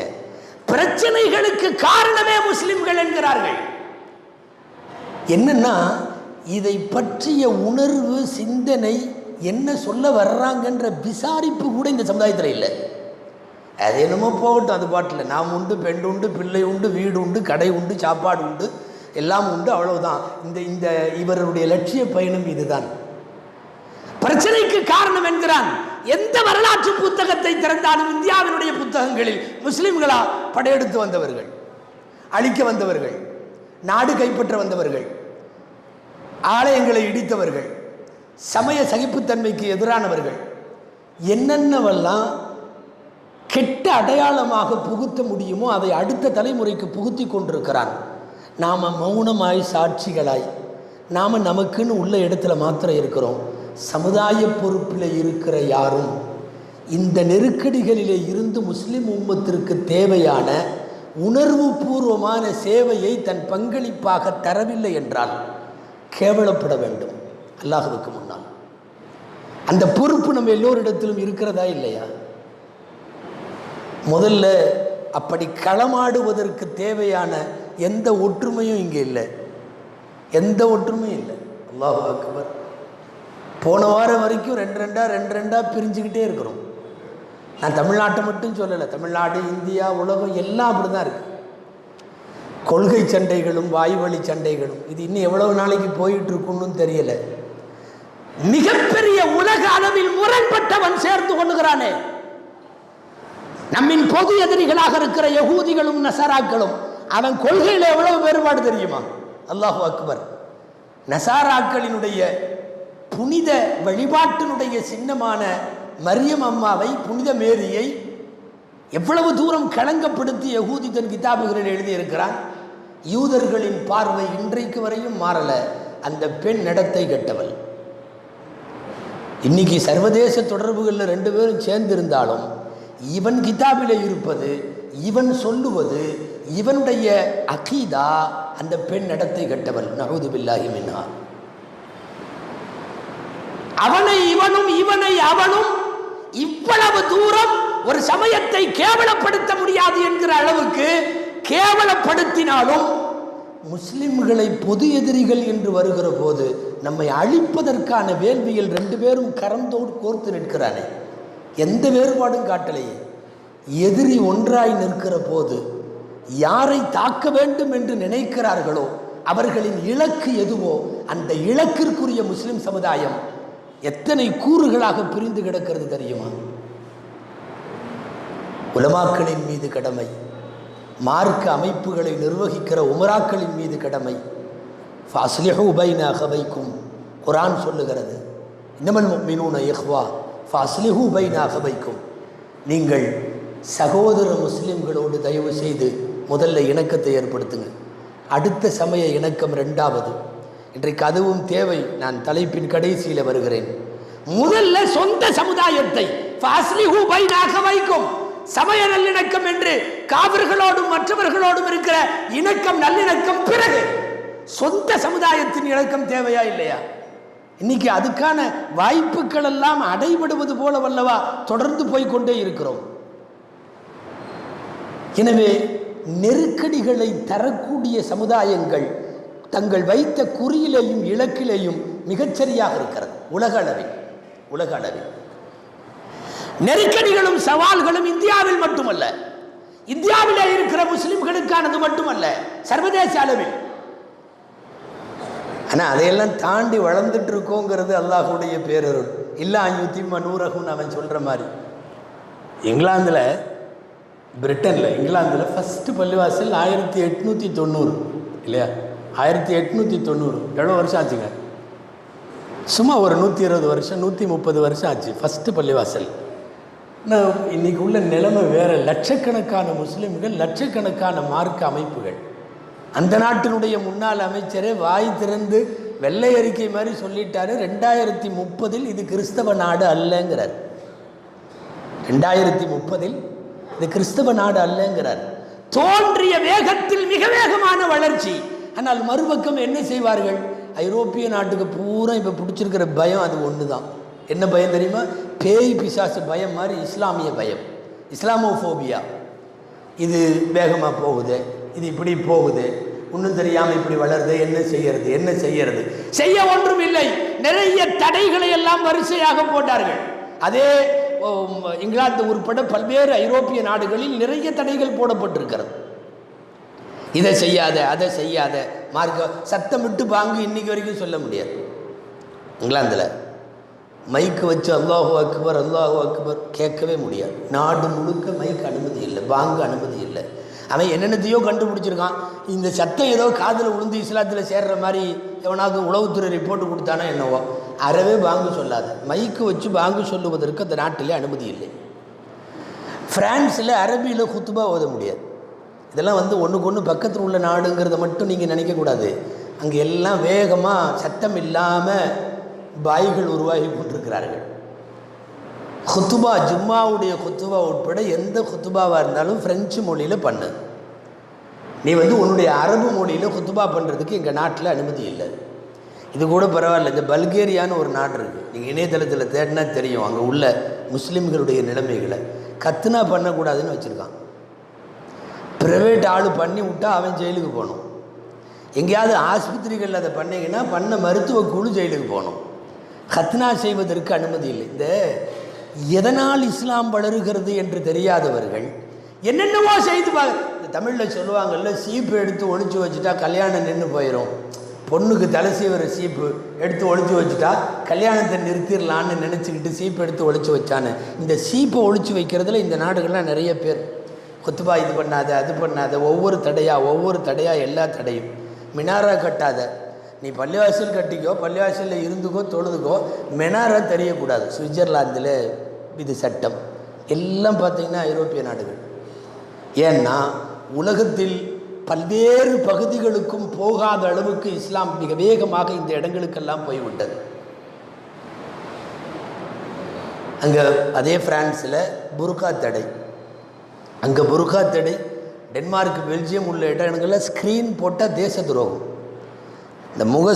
பிரச்சனைகளுக்கு காரணமே முஸ்லிம்கள் என்கிறார்கள். என்னன்னா இதை பற்றிய உணர்வு, சிந்தனை, என்ன சொல்ல வர்றாங்கன்ற விசாரிப்பு கூட இந்த சமுதாயத்தில் இல்லை. அது என்னமோ போகட்டும், அது பாட்டில் நாம் உண்டு, பெண் உண்டு, பிள்ளை உண்டு, வீடு உண்டு, கடை உண்டு, சாப்பாடு உண்டு, எல்லாம் உண்டு, அவ்வளவுதான். இந்த இவருடைய லட்சிய பயணம் இதுதான். பிரச்சனைக்கு காரணம் என்கிறான். எந்த வரலாற்று புத்தகத்தை திறந்தாலும் இந்தியாவினுடைய புத்தகங்களில் முஸ்லிம்களா படையெடுத்து வந்தவர்கள், அழிக்க வந்தவர்கள், நாடு கைப்பற்ற வந்தவர்கள், ஆலயங்களை இடித்தவர்கள், சமய சகிப்புத்தன்மைக்கு எதிரானவர்கள், என்னென்னவெல்லாம் கெட்ட அடையாளமாக புகுத்த முடியுமோ அதை அடுத்த தலைமுறைக்கு புகுத்தி கொண்டிருக்கிறான். நாம் மௌனமாய் சாட்சிகளாய் நாம் நமக்குன்னு உள்ள இடத்துல மாத்திரம் இருக்கிறோம். சமுதாய பொறுப்பில் இருக்கிற யாரும் இந்த நெருக்கடிகளிலே இருந்து முஸ்லிம் உம்மத்திற்கு தேவையான உணர்வு பூர்வமான சேவையை தன் பங்களிப்பாக தரவில்லை என்றால் கேவலப்பட வேண்டும் அல்லாஹ்வுக்கு முன்னால். அந்த பொறுப்பு நம்ம எல்லோரிடத்திலும் இருக்கிறதா இல்லையா? முதல்ல அப்படி களமாடுவதற்கு தேவையான எந்த ஒற்றுமையும் இங்கே இல்லை, எந்த ஒற்றுமையும் இல்லை. அல்லாஹ் அக்பர். போன வாரம் வரைக்கும் ரெண்டு ரெண்டா பிரிஞ்சுக்கிட்டே இருக்கிறோம். நான் தமிழ்நாட்டை மட்டும் சொல்லலை, தமிழ்நாடு, இந்தியா, உலகம் எல்லாம் அப்படி தான் இருக்கு. கொள்கை சண்டைகளும் வாய்வழி சண்டைகளும் இது இன்னும் எவ்வளவு நாளைக்கு போயிட்டு இருக்குன்னு தெரியல. மிகப்பெரிய உலக அளவில் முரண்பட்டவன் சேர்ந்து கொள்ளுகிறானே. நம்மின் பொது எதிரிகளாக இருக்கிற யகூதிகளும் நசாராக்களும் அவன் கொள்கையில் எவ்வளவு வேறுபாடு தெரியுமா? அல்லாஹு அக்பர். நசாராக்களினுடைய புனித வழிபாட்டினுடைய சின்னமான மரியம் அம்மாவை, புனித மேரியை எவ்வளவு தூரம் களங்கப்படுத்தி யகூதி தன் கிதாபுகளில் எழுதியிருக்கிறான். யூதர்களின் பார்வை இன்றைக்கு வரையும் மாறல. அந்த பெண் நடத்தை கெட்டவள். இன்னைக்கு சர்வதேச தொடர்புகளில் ரெண்டு பேரும் சேர்ந்திருந்தாலும் இவன் கிதாபில் இருப்பது, இவன் சொல்லுவது, இவனுடைய அகீதா அந்த பெண் நடத்தை கெட்டவள். நஊது பில்லாஹி மின்ஹா. அவனை இவனும் இவனை அவனும் இவ்வளவு தூரம் ஒரு சமயத்தை கேவலப்படுத்த முடியாது என்கிற அளவுக்கு கேவலப்படுத்தினாலும் முஸ்லிம்களை பொது எதிரிகள் என்று வருகிற போது நம்மை அழிப்பதற்கான வேள்வியில் ரெண்டு பேரும் கரந்தோடு கோர்த்து நிற்கிறானே, எந்த வேறுபாடும் காட்டலையே. எதிரி ஒன்றாய் நிற்கிற போது யாரை தாக்க வேண்டும் என்று நினைக்கிறார்களோ அவர்களின் இலக்கு எதுவோ அந்த இலக்கிற்குரிய முஸ்லிம் சமுதாயம் எத்தனை கூறுகளாக பிரிந்து கிடக்கிறது தெரியுமா? உலமாக்களின் மீது கடமை, மார்க்க அமைப்புகளை நிர்வகிக்கிற உமராக்களின் மீது கடமை. ஃபாஸ்லிஹு பைன அகவைக்கும் குர்ஆன் சொல்லுகிறது. இன்னமல் முஃமினூன இஹ்வா ஃபாஸ்லிஹு பைன அகவைக்கும். நீங்கள் சகோதர முஸ்லிம்களோடு தயவு செய்து முதல்ல இணக்கத்தை ஏற்படுத்துங்க. அடுத்த சமய இணக்கம் ரெண்டாவது. இன்றைக்கு அதுவும் தேவை. நான் தலைப்பின் கடைசியில் வருகிறேன். முதல்ல சொந்த சமுதாயத்தை ஃபாஸ்லிஹு பைன அகவைக்கும், சமய நல்லிணக்கம் என்று காவிர்களோடும் மற்றவர்களோடும் இருக்கிற இணக்கம், நல்லிணக்கம் பிறகு சொந்த சமுதாயத்தின் இணக்கம் தேவையா இல்லையா? இன்னைக்கு அதுக்கான வாய்ப்புகள் எல்லாம் அடைபடுவது போல வல்லவா தொடர்ந்து போய்கொண்டே இருக்கிறோம். எனவே நெருக்கடிகளை தரக்கூடிய சமுதாயங்கள் தங்கள் வைத்த குறியிலேயும் இலக்கிலேயும் மிகச்சரியாக இருக்கிறது. உலக அளவில் நெருக்கடிகளும் சவால்களும் இந்தியாவில் மட்டுமல்ல, இந்தியாவிலே இருக்கிற முஸ்லிம்களுக்கானது மட்டுமல்ல, சர்வதேச அளவில். ஆனால் அதையெல்லாம் தாண்டி வளர்ந்துட்டு இருக்கோங்கிறது அல்லாஹுடைய பேரருள். இல்லா யுத்திம்ம நூரகுன்னு அவன் சொல்கிற மாதிரி. இங்கிலாந்தில், பிரிட்டனில், இங்கிலாந்தில் ஃபஸ்ட்டு பள்ளிவாசல் 1890 இல்லையா? 1890 எவ்வளோ வருஷம் ஆச்சுங்க? சும்மா ஒரு 120 வருஷம் 130 வருஷம் ஆச்சு ஃபஸ்ட்டு பள்ளிவாசல். இன்னைக்கு உள்ள நிலைமை வேறு. லட்சக்கணக்கான முஸ்லிம்கள், லட்சக்கணக்கான மார்க்க அமைப்புகள். அந்த நாட்டினுடைய முன்னாள் அமைச்சரே வாய் திறந்து வெள்ளை அறிக்கை மாதிரி சொல்லிட்டாரு, 2030 இது கிறிஸ்தவ நாடு அல்லங்கிறார். 2030 இது கிறிஸ்தவ நாடு அல்லங்கிறார். தோன்றிய வேகத்தில் மிக வேகமான வளர்ச்சி. ஆனால் மறுபக்கம் என்ன செய்வார்கள்? ஐரோப்பிய நாட்டுக்கு பூரா இப்போ பிடிச்சிருக்கிற பயம் அது ஒன்று தான். என்ன பயம் தெரியுமா? பேய் பிசாசு பயம் மாதிரி இஸ்லாமிய பயம், இஸ்லாமோஃபோபியா. இது வேகமாக போகுது, இது இப்படி போகுது, ஒன்றும் தெரியாமல் இப்படி வளருது, என்ன செய்யறது? செய்ய ஒன்றும் இல்லை. நிறைய தடைகளை எல்லாம் வரிசையாக போட்டார்கள். அதே இங்கிலாந்து உட்பட பல்வேறு ஐரோப்பிய நாடுகளில் நிறைய தடைகள் போடப்பட்டிருக்கிறது. இதை செய்யாத, அதை செய்யாத, மார்க்க சத்தம் விட்டு பாங்கு இன்னைக்கு வரைக்கும் சொல்ல முடியாது. இங்கிலாந்தில் மைக்கு வச்சு அல்லாஹு அக்பர் அல்லாஹு அக்பர் கேட்கவே முடியாது. நாடு முழுக்க மைக்கு அனுமதி இல்லை, பாங்கு அனுமதி இல்லை. அவன் என்னென்னத்தையோ கண்டுபிடிச்சிருக்கான். இந்த சத்தம் ஏதோ காதில் விழுந்து இஸ்லாத்தில் சேர்ற மாதிரி எவனாவது உளவுத்துறை ரிப்போர்ட்டு கொடுத்தானோ என்னவோ, அறவே பாங்கு சொல்லாது. மைக்கு வச்சு பாங்கு சொல்லுவதற்கு அந்த நாட்டிலே அனுமதி இல்லை. பிரான்ஸில் அரபியில் குத்துபா ஓத முடியாது. இதெல்லாம் ஒன்றுக்கு ஒன்று பக்கத்தில் உள்ள நாடுங்கிறத மட்டும் நீங்கள் நினைக்கக்கூடாது. அங்கே எல்லாம் வேகமாக சத்தம் இல்லாமல் பாய்கள் உருவாகி கொண்டிருக்கிறார்கள். குத்துபா, ஜும்மாவுடைய குத்துபா உட்பட எந்த குத்துபாவாக இருந்தாலும் ஃப்ரெஞ்சு மொழியில் பண்ணு. நீ உன்னுடைய அரபு மொழியில் குத்துபா பண்ணுறதுக்கு எங்கள் நாட்டில் அனுமதி இல்லை. இது கூட பரவாயில்ல. இந்த பல்கேரியான்னு ஒரு நாடு இருக்குது, நீங்கள் இணையதளத்தில் தேடினா தெரியும். அங்கே உள்ள முஸ்லீம்களுடைய நிலைமைகளை கத்துனா பண்ணக்கூடாதுன்னு வச்சுருக்கான். ப்ரைவேட் ஆள் பண்ணி விட்டா அவன் ஜெயிலுக்கு போகணும். எங்கேயாவது ஆஸ்பத்திரிகளில் அதை பண்ணிங்கன்னா பண்ண மருத்துவ குழு ஜெயிலுக்கு போகணும். கத்னா செய்வதற்கு அனுமதி இல்லை. இந்த எதனால் இஸ்லாம் வளருகிறது என்று தெரியாதவர்கள் என்னென்னவோ செய்து இந்த தமிழில் சொல்லுவாங்கள்ல, சீப்பு எடுத்து ஒழிச்சு வச்சுட்டா கல்யாணம் நின்று போயிடும். பொண்ணுக்கு தலை சீவர சீப்பு எடுத்து ஒழிச்சு வச்சுட்டா கல்யாணத்தை நிறுத்திடலான்னு நினச்சிக்கிட்டு சீப்பு எடுத்து ஒழிச்சு வச்சான்னு. இந்த சீப்பை ஒழிச்சு வைக்கிறதுல இந்த நாடுகள்லாம் நிறைய பேர் கொத்துபா இது பண்ணாத அது பண்ணாத, ஒவ்வொரு தடையாக எல்லா தடையும். மினாரா கட்டாத, நீ பள்ளிவாசல் கட்டிக்கோ, பள்ளிவாசலில் இருந்துக்கோ தொழுதுக்கோ, மினாரா தெரியக்கூடாது. சுவிட்சர்லாந்தில் இது சட்டம். எல்லாம் பார்த்திங்கன்னா ஐரோப்பிய நாடுகள். ஏன்னா உலகத்தில் பல்வேறு பகுதிகளுக்கும் போகாத அளவுக்கு இஸ்லாம் மிக வேகமாக இந்த இடங்களுக்கெல்லாம் போய்விட்டது. அங்கே அதே பிரான்ஸில் புர்கா தடை, அங்கே புர்கா தடை. டென்மார்க், பெல்ஜியம் உள்ள இடங்களில் ஸ்க்ரீன் போட்டால் தேச துரோகம். இந்த முக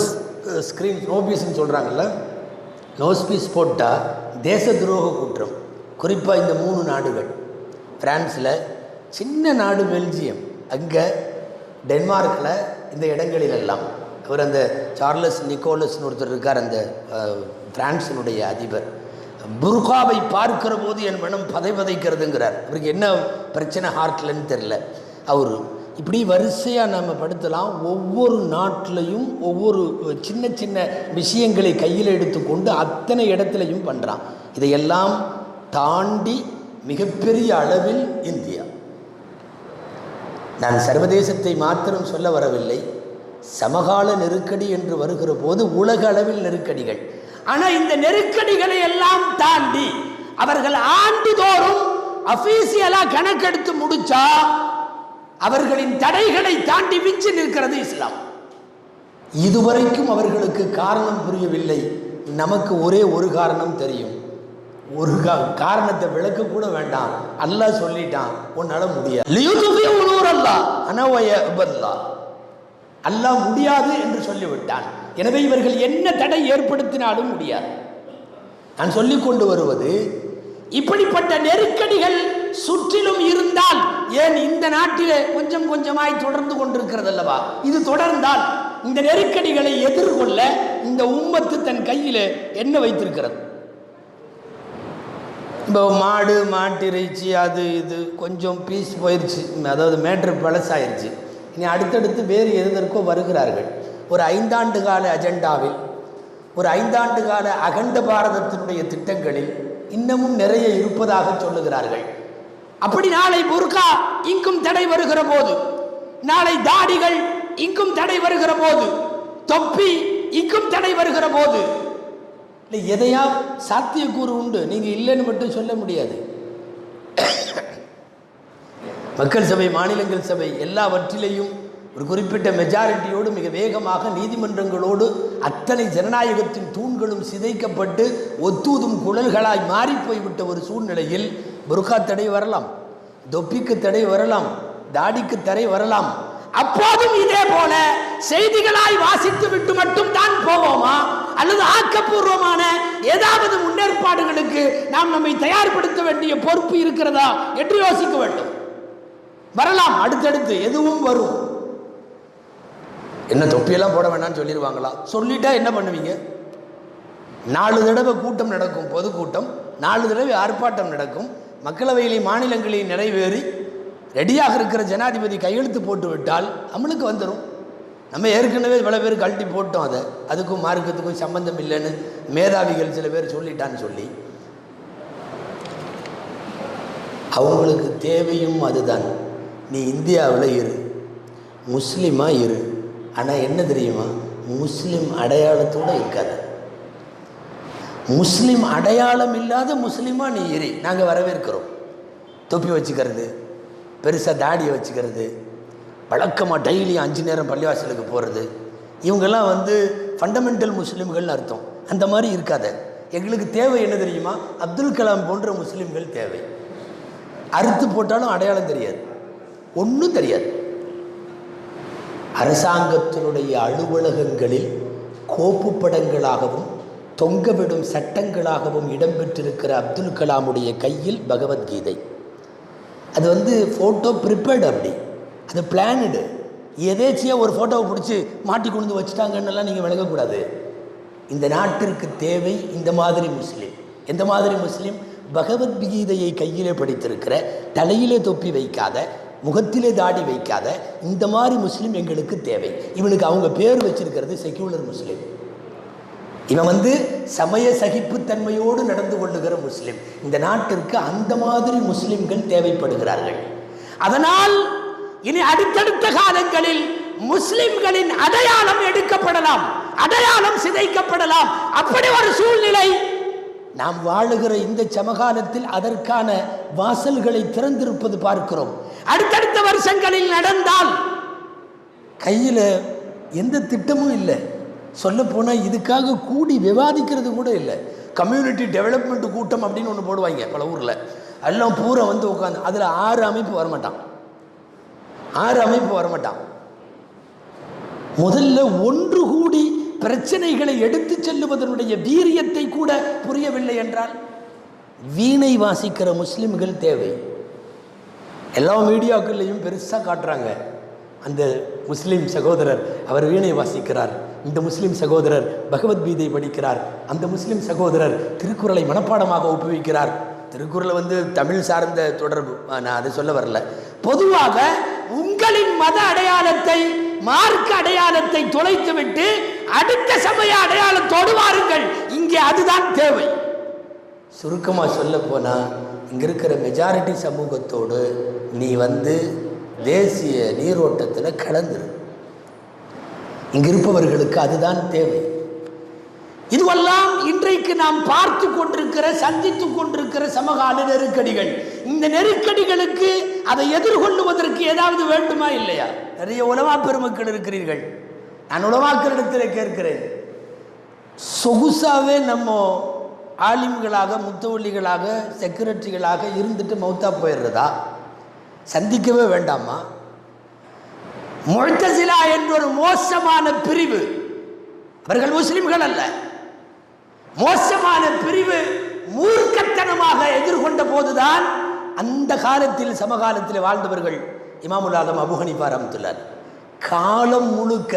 ஸ்க்ரீன் நோபீஸ்ன்னு சொல்கிறாங்கல்ல, நோஸ்பீஸ் போட்டால் தேச துரோக குற்றம். குறிப்பாக இந்த 3 நாடுகள், பிரான்ஸில் சின்ன நாடு பெல்ஜியம், அங்கே டென்மார்க்கில், இந்த இடங்களிலெல்லாம். அவர் அந்த சார்லஸ் நிக்கோலஸ்னு ஒருத்தர் இருக்கார், அந்த பிரான்ஸினுடைய அதிபர். புர்காவை பார்க்கிற போது என் மனம் பதைக்கிறதுங்கிறார். அவருக்கு என்ன பிரச்சனை ஹார்ட்லன்னு தெரில. அவர் இப்படி வரிசையாக நம்ம படுத்தலாம். ஒவ்வொரு நாட்டிலையும் ஒவ்வொரு சின்ன சின்ன விஷயங்களை கையில் எடுத்துக்கொண்டு அத்தனை இடத்துலையும் பண்ணுறான். இதையெல்லாம் தாண்டி மிகப்பெரிய அளவில் இந்தியா. நான் சர்வதேசத்தை மாத்திரம் சொல்ல வரவில்லை. சமகால நெருக்கடி என்று வருகிற போது உலக அளவில் நெருக்கடிகள். ஆனால் இந்த நெருக்கடிகளை எல்லாம் தாண்டி அவர்கள் ஆண்டுதோறும் அபிஷியலாக கணக்கெடுத்து முடிச்சா அவர்களின் தடைகளை தாண்டி விஞ்சி நிற்கிறது இஸ்லாம். இதுவரைக்கும் அவர்களுக்கு காரணம் புரியவில்லை. நமக்கு ஒரே ஒரு காரணம் தெரியும். ஒரு காரணத்தை விளக்க கூட வேண்டாம். அல்லாஹ் சொல்லிட்டான், உன்னால முடியாது. அல்லாஹ் முடியாது என்று சொல்லிவிட்டான். எனவே இவர்கள் என்ன தடை ஏற்படுத்தினாலும் முடியாது. நான் சொல்லிக் கொண்டு வருவது, இப்படிப்பட்ட நெருக்கடிகள் சுற்றிலும் இருந்தால், ஏன் இந்த நாட்டிலே கொஞ்சம் கொஞ்சமாய் தொடர்ந்து கொண்டிருக்கிறது அல்லவா, இது தொடர்ந்தால் இந்த நெருக்கடிகளை எதிர்கொள்ள இந்த உம்மத்து தன் கையில் என்ன வைத்திருக்கிறது? இப்போ மாட்டிறைச்சி அது இது கொஞ்சம் பீஸ் போயிடுச்சு, அதாவது மேட்ரு பழசாயிருச்சு. இனி அடுத்தடுத்து வேறு எதற்கோ வருகிறார்கள். ஒரு 5 ஆண்டு கால அஜெண்டாவில், ஒரு 5 ஆண்டு கால அகண்ட பாரதத்தினுடைய திட்டங்களில் இன்னமும் நிறைய இருப்பதாக சொல்லுகிறார்கள். அப்படி நாளை புர்கா இங்கும் தடை வருகிற போது, நாளை தாடிகள் இங்கும் தடை வருகிற போது, தொப்பி இங்கும் தடை வருகிற போது, இல்லை எதையா சாத்தியக்கூறு உண்டு. நீங்கள் இல்லைன்னு மட்டும் சொல்ல முடியாது. மக்கள் சபை, மாநிலங்கள் சபை எல்லாவற்றிலையும் ஒரு குறிப்பிட்ட மெஜாரிட்டியோடு மிக வேகமாக நீதிமன்றங்களோடு அத்தனை ஜனநாயகத்தின் தூண்களும் சிதைக்கப்பட்டு ஒத்தூதும் குழல்களாய் மாறிப்போய்விட்ட ஒரு சூழ்நிலையில் புர்கா தடை வரலாம், தொப்பிக்கு தடை வரலாம், தாடிக்கு தடை வரலாம். அப்போதும் இதே போல செய்திகளாய் வாசித்து விட்டு மட்டும் தான் போவோமா, அல்லது ஆக்கப்பூர்வமான ஏதாவது முன்னேற்பாடுகளுக்கு நாம் நம்மை தயார்படுத்த வேண்டிய பொறுப்பு இருக்கிறதா என்று யோசிக்க வேண்டும். வரலாம், அடுத்தடுத்து எதுவும் வரும். என்ன தொப்பியெல்லாம் போட வேண்டாம்னு சொல்லிடுவாங்களா? சொல்லிட்டா என்ன பண்ணுவீங்க? 4 தடவை கூட்டம் நடக்கும், பொதுக்கூட்டம், 4 தடவை ஆர்ப்பாட்டம் நடக்கும். மக்களவையிலேயும் மாநிலங்களையும் நிறைவேறி ரெடியாக இருக்கிற ஜனாதிபதி கையெழுத்து போட்டு விட்டால் அமலுக்கு வந்துடும். நம்ம ஏற்கனவே பல பேர் கழட்டி போட்டோம். அதுக்கும் மார்க்கத்துக்கும் சம்பந்தம் இல்லைன்னு மேதாவிகள் சில பேர் சொல்லிட்டான்னு சொல்லி, அவங்களுக்கு தேவையும் அதுதான். நீ இந்தியாவில் இரு, முஸ்லீமாக இரு, ஆனால் என்ன தெரியுமா, முஸ்லீம் அடையாளத்தோடு இருக்காது. முஸ்லீம் அடையாளம் இல்லாத முஸ்லீமாக நீ இரு, நாங்கள் வரவேற்கிறோம். தொப்பி வச்சுக்கிறது, பெருசாக தாடியை வச்சுக்கிறது, வழக்கமாக டெய்லி 5 நேரம் பள்ளிவாசலுக்கு போகிறது, இவங்கெல்லாம் ஃபண்டமெண்டல் முஸ்லீம்கள்னு அர்த்தம். அந்த மாதிரி இருக்காத. எங்களுக்கு தேவை என்ன தெரியுமா, அப்துல் கலாம் போன்ற முஸ்லீம்கள் தேவை. அறுத்து போட்டாலும் அடையாளம் தெரியாது, ஒன்றும் தெரியாது. அரசாங்கத்தினுடைய அலுவலகங்களில் கோப்பு படங்களாகவும் தொங்கவிடும் சட்டங்களாகவும் இடம்பெற்றிருக்கிற அப்துல் கலாமுடைய கையில் பகவத்கீதை. அது வந்து ஃபோட்டோ ப்ரிப்பேர்டு, அப்படி அது பிளானடு. எதேச்சியாக ஒரு ஃபோட்டோவை பிடிச்சி மாட்டி கொண்டு வச்சுட்டாங்கன்னெல்லாம் நீங்கள் விளங்கக்கூடாது. இந்த நாட்டிற்கு தேவை இந்த மாதிரி முஸ்லீம். எந்த மாதிரி முஸ்லீம்? பகவத்கீதையை கையிலே படித்திருக்கிற, தலையிலே தொப்பி வைக்காத, முகத்திலே தாடி வைக்காத இந்த மாதிரி முஸ்லீம் எங்களுக்கு தேவை. இவனுக்கு அவங்க பேர் வச்சிருக்கிறது செக்யூலர் முஸ்லீம். இவன் வந்து சமய சகிப்புத்தன்மையோடு நடந்து கொள்ளுகிற முஸ்லீம். இந்த நாட்டிற்கு அந்த மாதிரி முஸ்லிம்கள் தேவைப்படுகிறார்கள். அதனால் இனி அடுத்தடுத்த காலங்களில் முஸ்லிம்களின் அடையாளம் எடுக்கப்படலாம், அடையாளம் சிதைக்கப்படலாம். அப்படி ஒரு சூழ்நிலை நாம் வாழுகிற இந்த சமகாலத்தில் அதற்கான வாசல்களை திறந்திருப்பது பார்க்கிறோம். அடுத்தடுத்த வருஷங்களில் நடந்தால் கையில் எந்த திட்டமும் இல்லை. சொல்ல போனால் இதுக்காக கூடி விவாதிக்கிறது கூட இல்லை. கம்யூனிட்டி டெவலப்மெண்ட் கூட்டம் அப்படின்னு ஒன்று போடுவாங்க பல ஊரில். எல்லாம் பூரா வந்து உட்காந்து அதில் 6 அமைப்பு வரமாட்டான். முதல்ல ஒன்று கூடி பிரச்சனைகளை எடுத்து செல்லுவதனுடைய வீரியத்தை கூட புரியவில்லை என்றால் வீணை வாசிக்கிற முஸ்லிம்கள் தேவை. எல்லா மீடியாக்கள்லையும் பெருசாக காட்டுறாங்க, அந்த முஸ்லீம் சகோதரர் அவர் வீணை வாசிக்கிறார், இந்த முஸ்லீம் சகோதரர் பகவத்கீதை படிக்கிறார், அந்த முஸ்லீம் சகோதரர் திருக்குறளை மனப்பாடமாக ஒப்புவிக்கிறார். திருக்குறளை வந்து தமிழ் சார்ந்த தொடர்பு, நான் அதை சொல்ல வரல. பொதுவாக உங்களின் மத அடையாளத்தை, மார்க்க அடையாளத்தை தொலைத்துவிட்டு அடுத்த சமய அடையாளத்தோடு வாருங்கள். இங்கே அதுதான் தேவை. சுருக்கமாக சொல்ல போனால் இங்கே இருக்கிற மெஜாரிட்டி சமூகத்தோடு நீ வந்து தேசிய நீரோட்டத்தில் கலந்துரு. இங்கு இருப்பவர்களுக்கு அதுதான் தேவை. இதுவெல்லாம் இன்றைக்கு நாம் பார்த்து கொண்டிருக்கிற, சந்தித்து கொண்டிருக்கிற சமகால நெருக்கடிகள். இந்த நெருக்கடிகளுக்கு அதை எதிர்கொள்ளுவதற்கு ஏதாவது வேண்டுமா இல்லையா? நிறைய உலமா பெருமக்கள் இருக்கிறீர்கள். நான் உலமாக்களிடத்தில் கேட்கிறேன், சொகுசாவே நம்ம ஆலிம்களாக, முத்தவள்ளிகளாக, செக்ரட்டரிகளாக இருந்துட்டு மௌத்தா போயிடுறதா? சந்திக்கவே வேண்டாமா? முஅ்தஸிலா என்ற ஒரு மோசமான பிரிவு, அவர்கள் முஸ்லிம்கள் அல்ல, மோசமான பிரிவு மூர்க்கத்தனமாக எதிர்கொண்ட போதுதான் அந்த காலத்தில், சமகாலத்தில் வாழ்ந்தவர்கள் இமாமுல் ஆலம் அபூ ஹனீஃபா ரஹ்மத்துல்லாஹி காலம் முழுக்க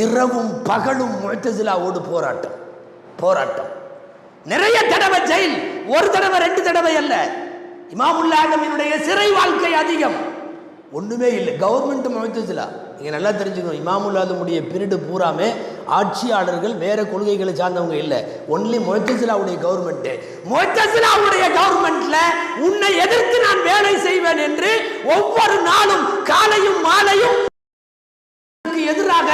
இரவும் பகலும் முஅ்தஸிலாவோடு போராட்டம். நிறைய தடவை ஜெயில், ஒரு தடவை 2 தடவை அல்ல. இமாமுல் ஆலமினுடைய சிறை வாழ்க்கை அதிகம். ஒன்றுமே இல்லை, கவர்மெண்ட் முஅ்தஸிலா. நீங்கள் நல்லா தெரிஞ்சுக்கணும், இமாமுல் ஆலமுடைய பீரியடு பூராமே ஆட்சியாளர்கள் வேற கொள்கைகளை சார்ந்தவங்க இல்லை, ஒன்லி முஅ்தஸிலாவுடைய கவர்மெண்ட். முஅ்தஸிலாவுடைய கவர்மெண்ட்ல உன்னை எதிர்த்து நான் வேலை செய்வேன் என்று ஒவ்வொரு நாளும் காலையும் மாலையும் எதிராக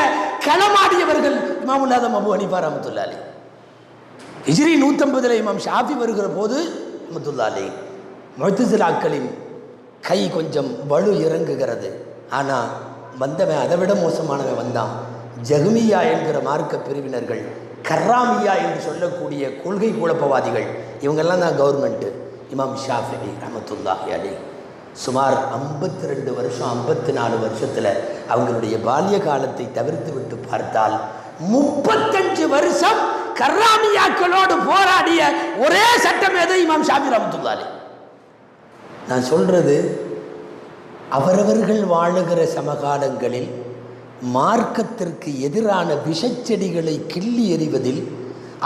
களமாடியவர்கள் இமாமுல் ஆலம் அபூ ஹனீஃபா ரஹ்மத்துல்லாஹி அலைஹி. ஹிஜ்ரி 150 இமாம் ஷாஃபி வருகிற போது ரஹ்மத்துல்லாஹி அலைஹி முஅ்தஸிலாக்களின் கை கொஞ்சம் வலு இறங்குகிறது. ஆனால் வந்தவன் அதை விட மோசமானவன் வந்தான். ஜஹ்மியா என்கிற மார்க்க பிரிவினர்கள், கர்ராமியா என்று சொல்லக்கூடிய கொள்கை குழப்பவாதிகள், இவங்கெல்லாம் தான் கவர்மெண்ட்டு. இமாம் ஷாஃபி ரஹ்மத்துல்லாஹி அலைஹி சுமார் 52 வருஷம் 54 வருஷத்தில் அவங்களுடைய பால்ய காலத்தை தவிர்த்து விட்டு பார்த்தால் 35 வருஷம் கர்ராமியாக்களோடு போராடிய ஒரே சட்டம் எது? இமாம் ஷாஃபி ரஹ்மத்துல்லாஹி அலைஹி. நான் சொல்றது, அவரவர்கள் வாழுகிற சமகாலங்களில் மார்க்கத்திற்கு எதிரான விஷச்செடிகளை கிள்ளி எறிவதில்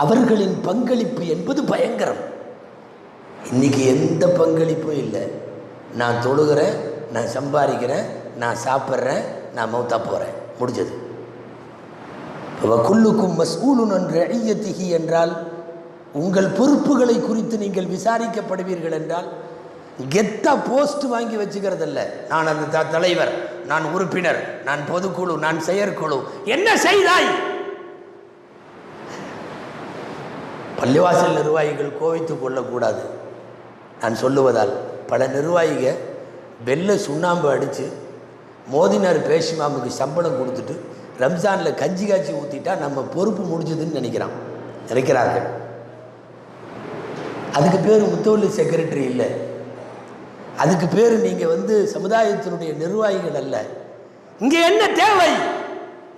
அவர்களின் பங்களிப்பு என்பது பயங்கரம். இன்னைக்கு எந்த பங்களிப்பும் இல்லை. நான் தொழுகிறேன், நான் சம்பாதிக்கிறேன், நான் சாப்பிட்றேன், நான் மௌத்தா போகிறேன், முடிஞ்சது. குல்லுக்கும் மஸ்ஊலுன் அன் ரஇய்யத்திஹி என்றால் உங்கள் பொறுப்புகளை குறித்து நீங்கள் விசாரிக்கப்படுவீர்கள் என்றால் கெத்தா போஸ்ட் வாங்கி வச்சுக்கிறதில்ல. நான் அந்த தலைவர், நான் உறுப்பினர், நான் பொதுக்குழு, நான் செயற்குழு. என்ன செய்தாய்? பள்ளிவாசல் நிர்வாகிகள் கோவித்துக் கொள்ளக்கூடாது நான் சொல்லுவதால். பல நிர்வாகிக வெள்ளை சுண்ணாம்பு அடித்து மோதினார் பேஷிமாமுக்கு சம்பளம் கொடுத்துட்டு ரம்ஜானில் கஞ்சி காய்ச்சி ஊற்றிட்டா நம்ம பொறுப்பு முடிஞ்சதுன்னு நினைக்கிறார்கள். அதுக்கு பேர் முத்தவல்லி செக்ரட்டரி இல்லை, அதுக்கு பேர் நீங்கள் சமுதாயத்தினுடைய நிர்வாகிகள் அல்ல. இங்கே என்ன தேவை?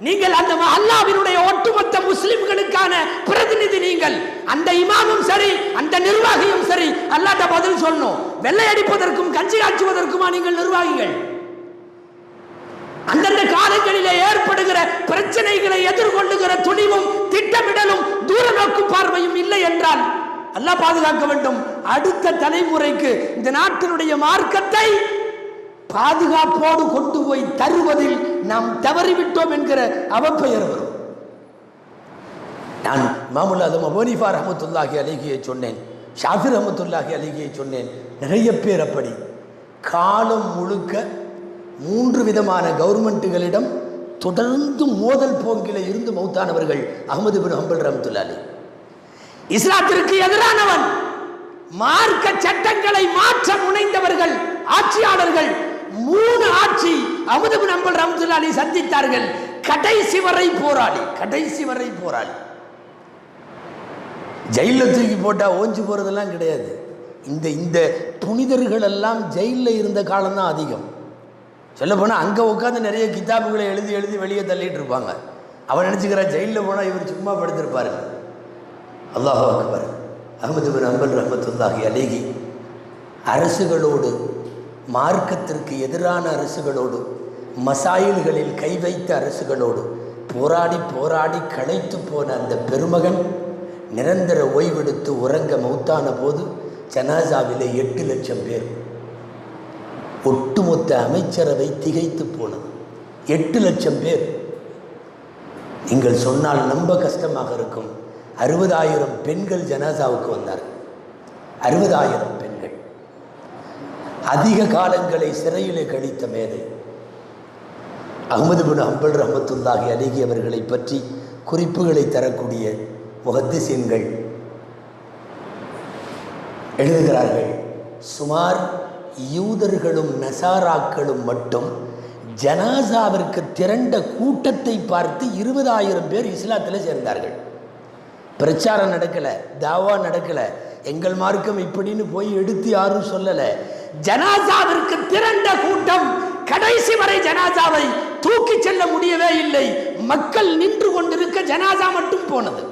நீங்கள் அந்த அல்லாஹ்வினுடைய ஒட்டுமொத்த முஸ்லிம்களுக்கான பிரதிநிதி. நீங்கள் அந்த இமாமும் சரி, அந்த நிர்வாகியும் சரி, அல்லாஹ்ட்ட பதில் சொல்லணும். வெள்ளை அடிப்பதற்கும் கஞ்சி காய்ச்சுவதற்குமா நீங்கள் நிர்வாகிகள்? அந்தந்த காலங்களிலே ஏற்படுகிற பிரச்சனைகளை எதிர்கொள்ளுகிற துணிவும் திட்டமிடலும் தூர நோக்கு பார்வையும் இல்லை என்றால் அல்லாஹ் பாதுகாக்க வேண்டும். அடுத்த தலைமுறைக்கு இந்த நாட்டினுடைய மார்க்கத்தை பாதுகாப்போடு கொண்டு போய் தருவதில் நாம் தவறிவிட்டோம் என்கிற அவப்பெயர் வரும். நான் இமாமுல் ஆதம் அபூ ஹனீஃபா ரஹ்மத்துல்லாஹி அலைஹியை சொன்னேன், ஷாஃபி ரஹ்மத்துல்லாஹி அலைஹியை சொன்னேன். நிறைய பேர் அப்படி காலம் முழுக்க 3 விதமான கவர்மெண்ட்டுகளிடம் தொடர்ந்து மோதல் போக்கில இருந்து மௌத்தானவர்கள். அஹ்மது பின் ஹம்பல் ரஹ்மத்துல்லாஹி அலைஹி இஸ்லாத்திற்கு எதிரானவன், மார்க்க சட்டங்களை மாற்ற முனைந்தவர்கள், ஆட்சியாளர்கள். 3 ஆட்சி அஹ்மது பின் ஹம்பல் ரஹ்மத்துல்லாஹி அலைஹி சந்தித்தார்கள். கடைசி வரை போராளி, கடைசி வரை போராளி. ஜெயிலில் தூக்கி போட்டா ஓஞ்சி போறதெல்லாம் கிடையாது. இந்த புனிதர்கள் எல்லாம் ஜெயிலில் இருந்த காலம் தான் அதிகம். சொல்ல போனால் அங்கே உட்காந்து நிறைய கிதாபுகளை எழுதி எழுதி வெளியே தள்ளிட்டு இருப்பாங்க. அவன் நினச்சிக்கிறா ஜெயிலில் போனால் இவர் சும்மா படுத்திருப்பாரு. அல்லாஹு அக்பர். அஹ்மது பின் ஹம்பல் ரஹ்மத்துல்லாஹி அலைஹி அரசுகளோடு, மார்க்கத்திற்கு எதிரான அரசுகளோடு, மசாயில்களில் கை வைத்த அரசுகளோடு போராடி போராடி களைத்து போன அந்த பெருமகன் நிரந்தர ஓய்வெடுத்து உறங்க மௌத்தான போது ஜனாசாவிலே 8 லட்சம் பேர், ஒட்டுமொத்த அமைச்சரவை திகைத்து போனது. 8 லட்சம் பேர். நீங்கள் சொன்னால் நம்ப கஷ்டமாக இருக்கும். 60,000 பெண்கள் ஜனாசாவுக்கு வந்தார்கள். 60,000 பெண்கள். அதிக காலங்களை சிறையிலே கழித்த மேதை அஹ்மது பின் ஹம்பல் ரஹ்மத்துல்லாஹி அலைஹி அவர்களை பற்றி குறிப்புகளை தரக்கூடிய முஹத்திஸீன்கள் எழுதுகிறார்கள். சுமார் யூதர்களும் நசாராக்களும் மட்டும் ஜனாசாவிற்கு திரண்ட கூட்டத்தை பார்த்து 20,000 பேர் இஸ்லாத்தில் சேர்ந்தார்கள். பிரச்சாரம் நடக்கலை, தாவா நடக்கலை, எங்கள் மார்க்கம் இப்படின்னு போய் எடுத்து யாரும் சொல்லலை. ஜனாசாவிற்கு திரண்ட கூட்டம் கடைசி வரை ஜனாசாவை தூக்கி செல்ல முடியவே இல்லை. மக்கள் நின்று கொண்டிருக்க ஜனாசா மட்டும் போனது.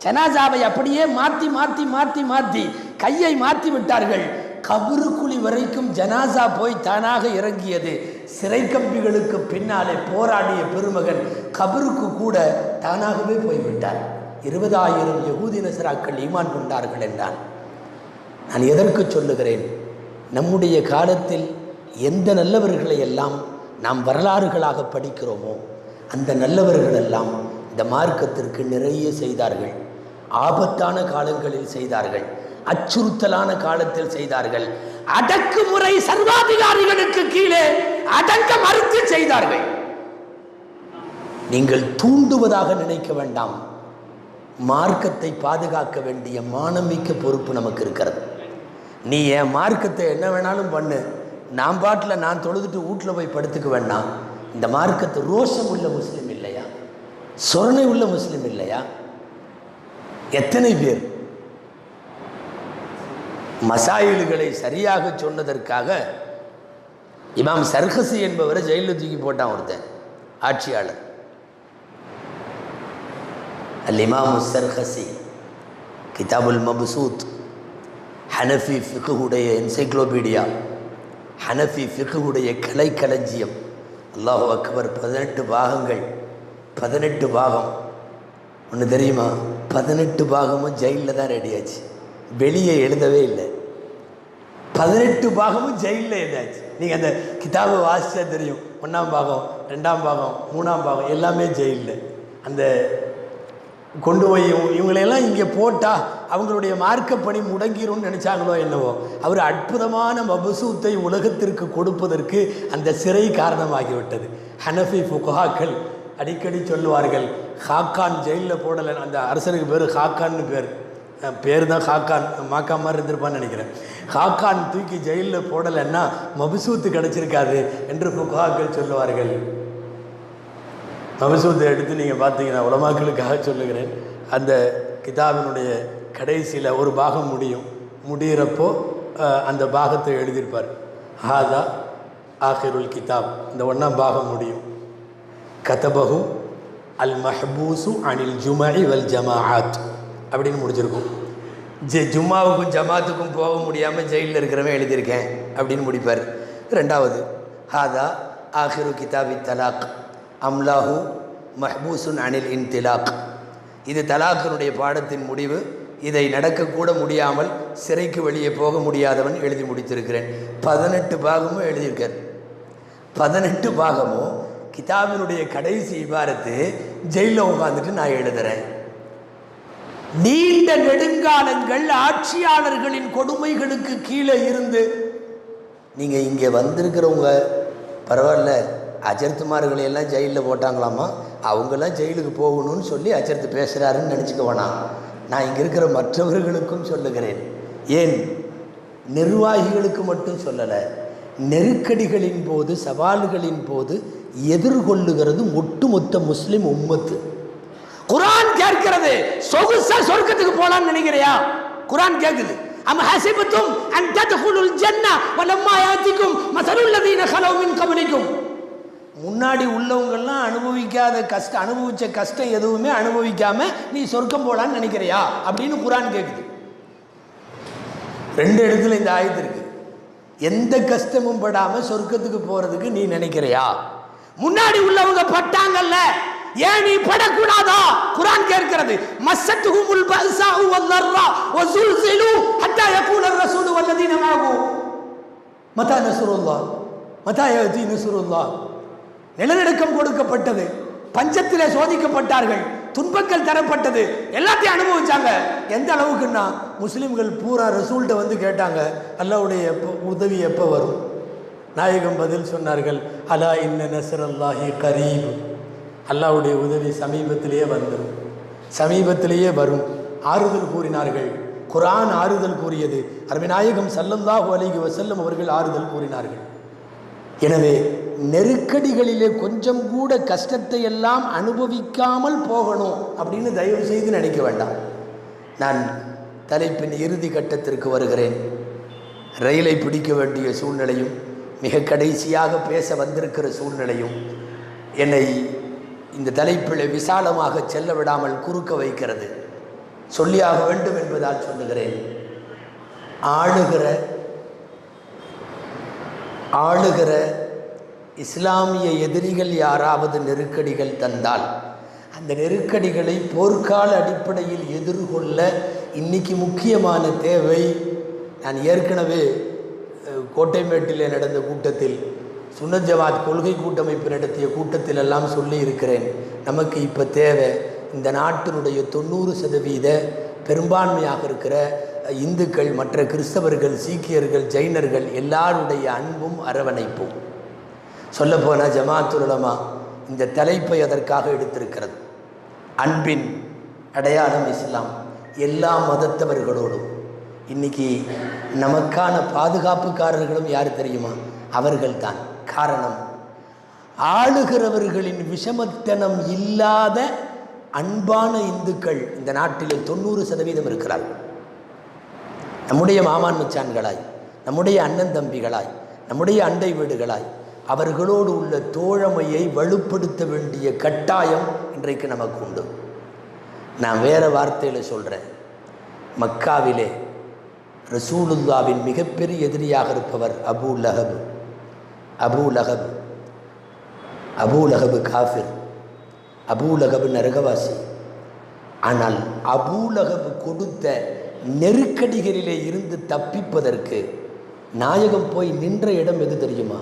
ஜனாசாவை அப்படியே மாற்றி மாற்றி மாற்றி மாற்றி கையை மாற்றி விட்டார்கள். கபருக்குழி வரைக்கும் ஜனாசா போய் தானாக இறங்கியது. சிறை கம்பிகளுக்கு பின்னாலே போராடிய பெருமகன் கபருக்கு கூட தானாகவே போய்விட்டார். 20,000 யகூதி நசராக்கள் ஈமான் கொண்டார்கள் என்றான். நான் எதற்கு சொல்லுகிறேன்? நம்முடைய காலத்தில் எந்த நல்லவர்களை எல்லாம் நாம் வரலாறுகளாக படிக்கிறோமோ அந்த நல்லவர்கள் எல்லாம் இந்த மார்க்கத்திற்கு நிறைய செய்தார்கள். ஆபத்தான காலங்களில் செய்தார்கள், அச்சுறுத்தலான காலத்தில் செய்தார்கள், அடக்குமுறை சர்வாதிகாரிகளுக்கு கீழே அடங்க மறுத்து செய்தார்கள். நீங்கள் தூண்டுவதாக நினைக்க வேண்டாம். மார்க்கத்தை பாதுகாக்க வேண்டிய மானமிக்க பொறுப்பு நமக்கு இருக்கிறது. நீ என் மார்க்கத்தை என்ன வேணாலும் பண்ணு, நான் பாட்டில் நான் தொழுதுட்டு வீட்டில் போய் படுத்துக்க வேண்டாம். இந்த மார்க்கத்தை ரோஷம் உள்ள முஸ்லீம் இல்லையா? சொரணை உள்ள முஸ்லீம் இல்லையா? எத்தனை பேர் மசாயில்களை சரியாக சொன்னதற்காக இமாம் சர்கசி என்பவரை ஜெயிலில் தூக்கி போட்டான் ஒருத்தன் ஆட்சியாளர். அல் இமாம் சர்கசி கிதாபுல் மபசூத், ஹனஃபி ஃபிக்ஹுடைய என்சைக்ளோபீடியா, ஹனஃபி ஃபிக்ஹுடைய கலைக்களஞ்சியம். அல்லாஹு அக்பர். 18 பாகங்கள். 18 பாகம். ஒன்று தெரியுமா? 18 பாகமும் ஜெயிலில் தான் ரெடியாச்சு, வெளியே எழுதவே இல்லை. 18 பாகமும் ஜெயிலில் எழுதாச்சு. நீங்கள் அந்த கிதாபை வாசிச்சா தெரியும். 1ஆம் பாகம், 2ஆம் பாகம், 3ஆம் பாகம் எல்லாமே ஜெயிலில். அந்த கொண்டு போய் இவங்களையெல்லாம் இங்கே போட்டால் அவங்களுடைய மார்க்கப்பணி முடங்கிரும்னு நினச்சாங்களோ என்னவோ. அவர் அற்புதமான மபசூத்தை உலகத்திற்கு கொடுப்பதற்கு அந்த சிறை காரணமாகிவிட்டது. ஹனஃபி ஃபுகஹாக்கள் அடிக்கடி சொல்லுவார்கள், ஹாக்கான் ஜெயிலில் போடலை. அந்த அரசனுக்கு பேர் ஹாக்கான்னு பேர் தான் ஹாக்கான், மாக்கா மாதிரி இருந்திருப்பான்னு நினைக்கிறேன். ஹாக்கான் தூக்கி ஜெயிலில் போடலைன்னா மபசூத்து கிடச்சிருக்காது என்று ஃபுகஹாக்கள் சொல்லுவார்கள். மபசூத்தை எடுத்து நீங்கள் பார்த்தீங்கன்னா, உலமாக்களுக்காக சொல்லுகிறேன், அந்த கிதாபினுடைய கடைசியில் ஒரு பாகம் முடிகிறப்போ அந்த பாகத்தை எழுதியிருப்பார். ஹாதா ஆஹிருல் கிதாப். இந்த 1ஆம் பாகம் முடியும். கதபஹு அல் மஹ்பூசு அனில் ஜுமஇ வல் ஜமாஅத் அப்படின்னு முடிச்சிருக்கும். ஜும்மாவுக்கும் ஜமாத்துக்கும் போக முடியாமல் ஜெயிலில் இருக்கிறவன் எழுதியிருக்கேன் அப்படின்னு முடிப்பார். ரெண்டாவது, ஹாதா ஆஹிரு கிதாபி தலாக் அம்லாஹு மஹ்பூசுன் அனில் இன்திலாக். இது தலாக்கினுடைய பாடத்தின் முடிவு. இதை நடக்கக்கூட முடியாமல் சிறைக்கு வெளியே போக முடியாதவன் எழுதி முடித்திருக்கிறேன். 18 பாகமும் எழுதியிருக்கார். 18 பாகமும் கிதாபினுடைய கடைசி இபாரத்து ஜெயிலில் உட்காந்துட்டு நான் எழுதுறேன். நீண்ட நெடுங்காலங்கள் ஆட்சியாளர்களின் கொடுமைகளுக்கு கீழே இருந்து நீங்கள் இங்கே வந்திருக்கிறவங்க பரவாயில்ல, அஜர்த்துமார்களை எல்லாம் ஜெயிலில் போட்டாங்களாமா, அவங்கெல்லாம் ஜெயிலுக்கு போகணும்னு சொல்லி அஜர்த்து பேசுகிறாருன்னு நினச்சிக்க வேணாம். நான் இங்கே இருக்கிற மற்றவர்களுக்கும் சொல்லுகிறேன். ஏன் நிர்வாகிகளுக்கு மட்டும் சொல்லலை, நெருக்கடிகளின் போது சவால்களின் போது எதிர்கொள்ளுகிறது ஒட்டுமொத்த முஸ்லிம் உம்மத்து. குர்ஆன் கேட்கிறது, சொகுசா சொர்க்கத்துக்கு போலான்னு நினைக்கிறியா? குர்ஆன் கேட்குது, அம் ஹஸிபத்தும் அன் தத்குலுல் ஜன்னah வலம்மா யாதிக்கும் மஸலுல் லதீன கலௌ மின் கப்லிக்கும். முன்னாடி உள்ளவங்கெல்லாம் அனுபவிச்ச கஷ்டம் எதுவுமே அனுபவிக்காம நீ சொர்க்கம் போலான்னு நினைக்கிறியா அப்படின்னு குர்ஆன் கேட்குது. 2 இடத்துல இந்த ஆயத்து இருக்கு. எந்த கஷ்டமும் படாம சொர்க்கத்துக்கு போறதுக்கு நீ நினைக்கிறியா? முன்னாடி உள்ளவங்க பட்டாங்கல்ல, ஏன் நீ படக்கூடாதா? குர்ஆன் கேட்கிறது, மஸ்ஸத்துஹுமுல் பஸாஉ வல்லர்ரா வஸுல்ஸிலு ஹத்தா யகூல الرسول والذين معه மதா நஸ்ருல்லாஹ் மதா யஅதி நஸ்ருல்லாஹ். நிலநடுக்கம் கொடுக்கப்பட்டது, பஞ்சத்திலே சோதிக்கப்பட்டார்கள், துன்பங்கள் தரப்பட்டது, எல்லாத்தையும் அனுபவிச்சாங்க. எந்த அளவுக்குன்னா முஸ்லிம்கள் பூரா ரசூல்கிட்ட வந்து கேட்டாங்க, அல்லாஹ்வுடைய உதவி எப்போ வரும்? நாயகம் பதில் சொன்னார்கள், அலா இன்ன நஸ்ரல்லாஹி கரீப். அல்லாஹ்வுடைய உதவி சமீபத்திலேயே வந்துடும், சமீபத்திலேயே வரும். ஆறுதல் கூறினார்கள். குர்ஆன் ஆறுதல் கூறியது. அருமை நாயகம் ஸல்லல்லாஹு அலைஹி வஸல்லம் அவர்கள் ஆறுதல் கூறினார்கள். எனவே நெருக்கடிகளிலே கொஞ்சம் கூட கஷ்டத்தை எல்லாம் அனுபவிக்காமல் போகணும் அப்படின்னு தயவு செய்து நினைக்க வேண்டாம். நான் தலைப்பின் இறுதி கட்டத்திற்கு வருகிறேன். ரயிலை பிடிக்க வேண்டிய சூழ்நிலையும் மிக கடைசியாக பேச வந்திருக்கிற சூழ்நிலையும் என்னை இந்த தலைப்பில் விசாலமாக செல்ல விடாமல் குறுக்க வைக்கிறது. சொல்லியாக வேண்டும் என்பதால் சொல்லுகிறேன். ஆளுகிற இஸ்லாமிய எதிரிகள் யாராவது நெருக்கடிகள் தந்தால் அந்த நெருக்கடிகளை போர்க்கால அடிப்படையில் எதிர்கொள்ள இன்னைக்கு முக்கியமான தேவை. நான் ஏற்கனவே கோட்டைமேட்டிலே நடந்த கூட்டத்தில், சுன்னத் ஜமாத் கொள்கை கூட்டமைப்பு நடத்திய கூட்டத்தில் எல்லாம் சொல்லி இருக்கிறேன். நமக்கு இப்போ தேவை இந்த நாட்டினுடைய 90% பெரும்பான்மையாக இருக்கிற இந்துக்கள், மற்ற கிறிஸ்தவர்கள், சீக்கியர்கள், ஜைனர்கள் எல்லாருடைய அன்பும் அரவணைப்பும். சொல்லப்போனால் ஜமாத்துல் உலமா இந்த தலைப்பை அதற்காக எடுத்திருக்கிறது. அன்பின் அடையாளம் இஸ்லாம். எல்லா மதத்தவர்களோடும் இன்னைக்கு நமக்கான பாதுகாப்புக்காரர்களும் யார் தெரியுமா? அவர்கள்தான். காரணம், ஆளுகிறவர்களின் விஷமத்தனம் இல்லாத அன்பான இந்துக்கள் இந்த நாட்டில் 90% இருக்கிறார்கள். நம்முடைய மாமான் மச்சான்களாய், நம்முடைய அண்ணன் தம்பிகளாய், நம்முடைய அண்டை வீடுகளாய் அவர்களோடு உள்ள தோழமையை வலுப்படுத்த வேண்டிய கட்டாயம் இன்றைக்கு நமக்கு உண்டு. நான் வேறு வார்த்தையில் சொல்கிறேன். மக்காவிலே ரசூலுல்லாவின் மிகப்பெரிய எதிரியாக இருப்பவர் அபூ லஹப் காஃபிர், அபூ லஹப் நரகவாசி. ஆனால் அபூ லஹப் கொடுத்த நெருக்கடிகளிலே இருந்து தப்பிப்பதற்கு நாயகம் போய் நின்ற இடம் எது தெரியுமா?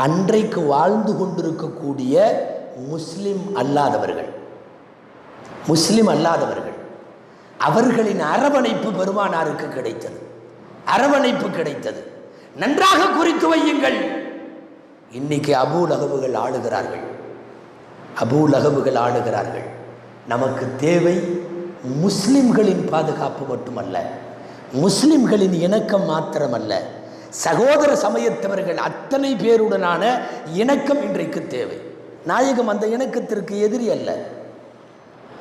அன்றைக்கு வாழ்ந்து கொண்டிருக்கக்கூடிய முஸ்லிம் அல்லாதவர்கள், அவர்களின் அரவணைப்பு பெருமானாருக்கு கிடைத்தது. நன்றாக குறித்து வையுங்கள். இன்னைக்கு அபூ லஹபுகள் ஆளுகிறார்கள். நமக்கு தேவை முஸ்லிம்களின் பாதுகாப்பு மட்டுமல்ல, முஸ்லிம்களின் இணக்கம் மாத்திரமல்ல, சகோதர சமயத்தவர்கள் அத்தனை பேருடனான இணக்கம் இன்றைக்கு தேவை. நாயகம் அந்த இணக்கத்திற்கு எதிரி அல்ல.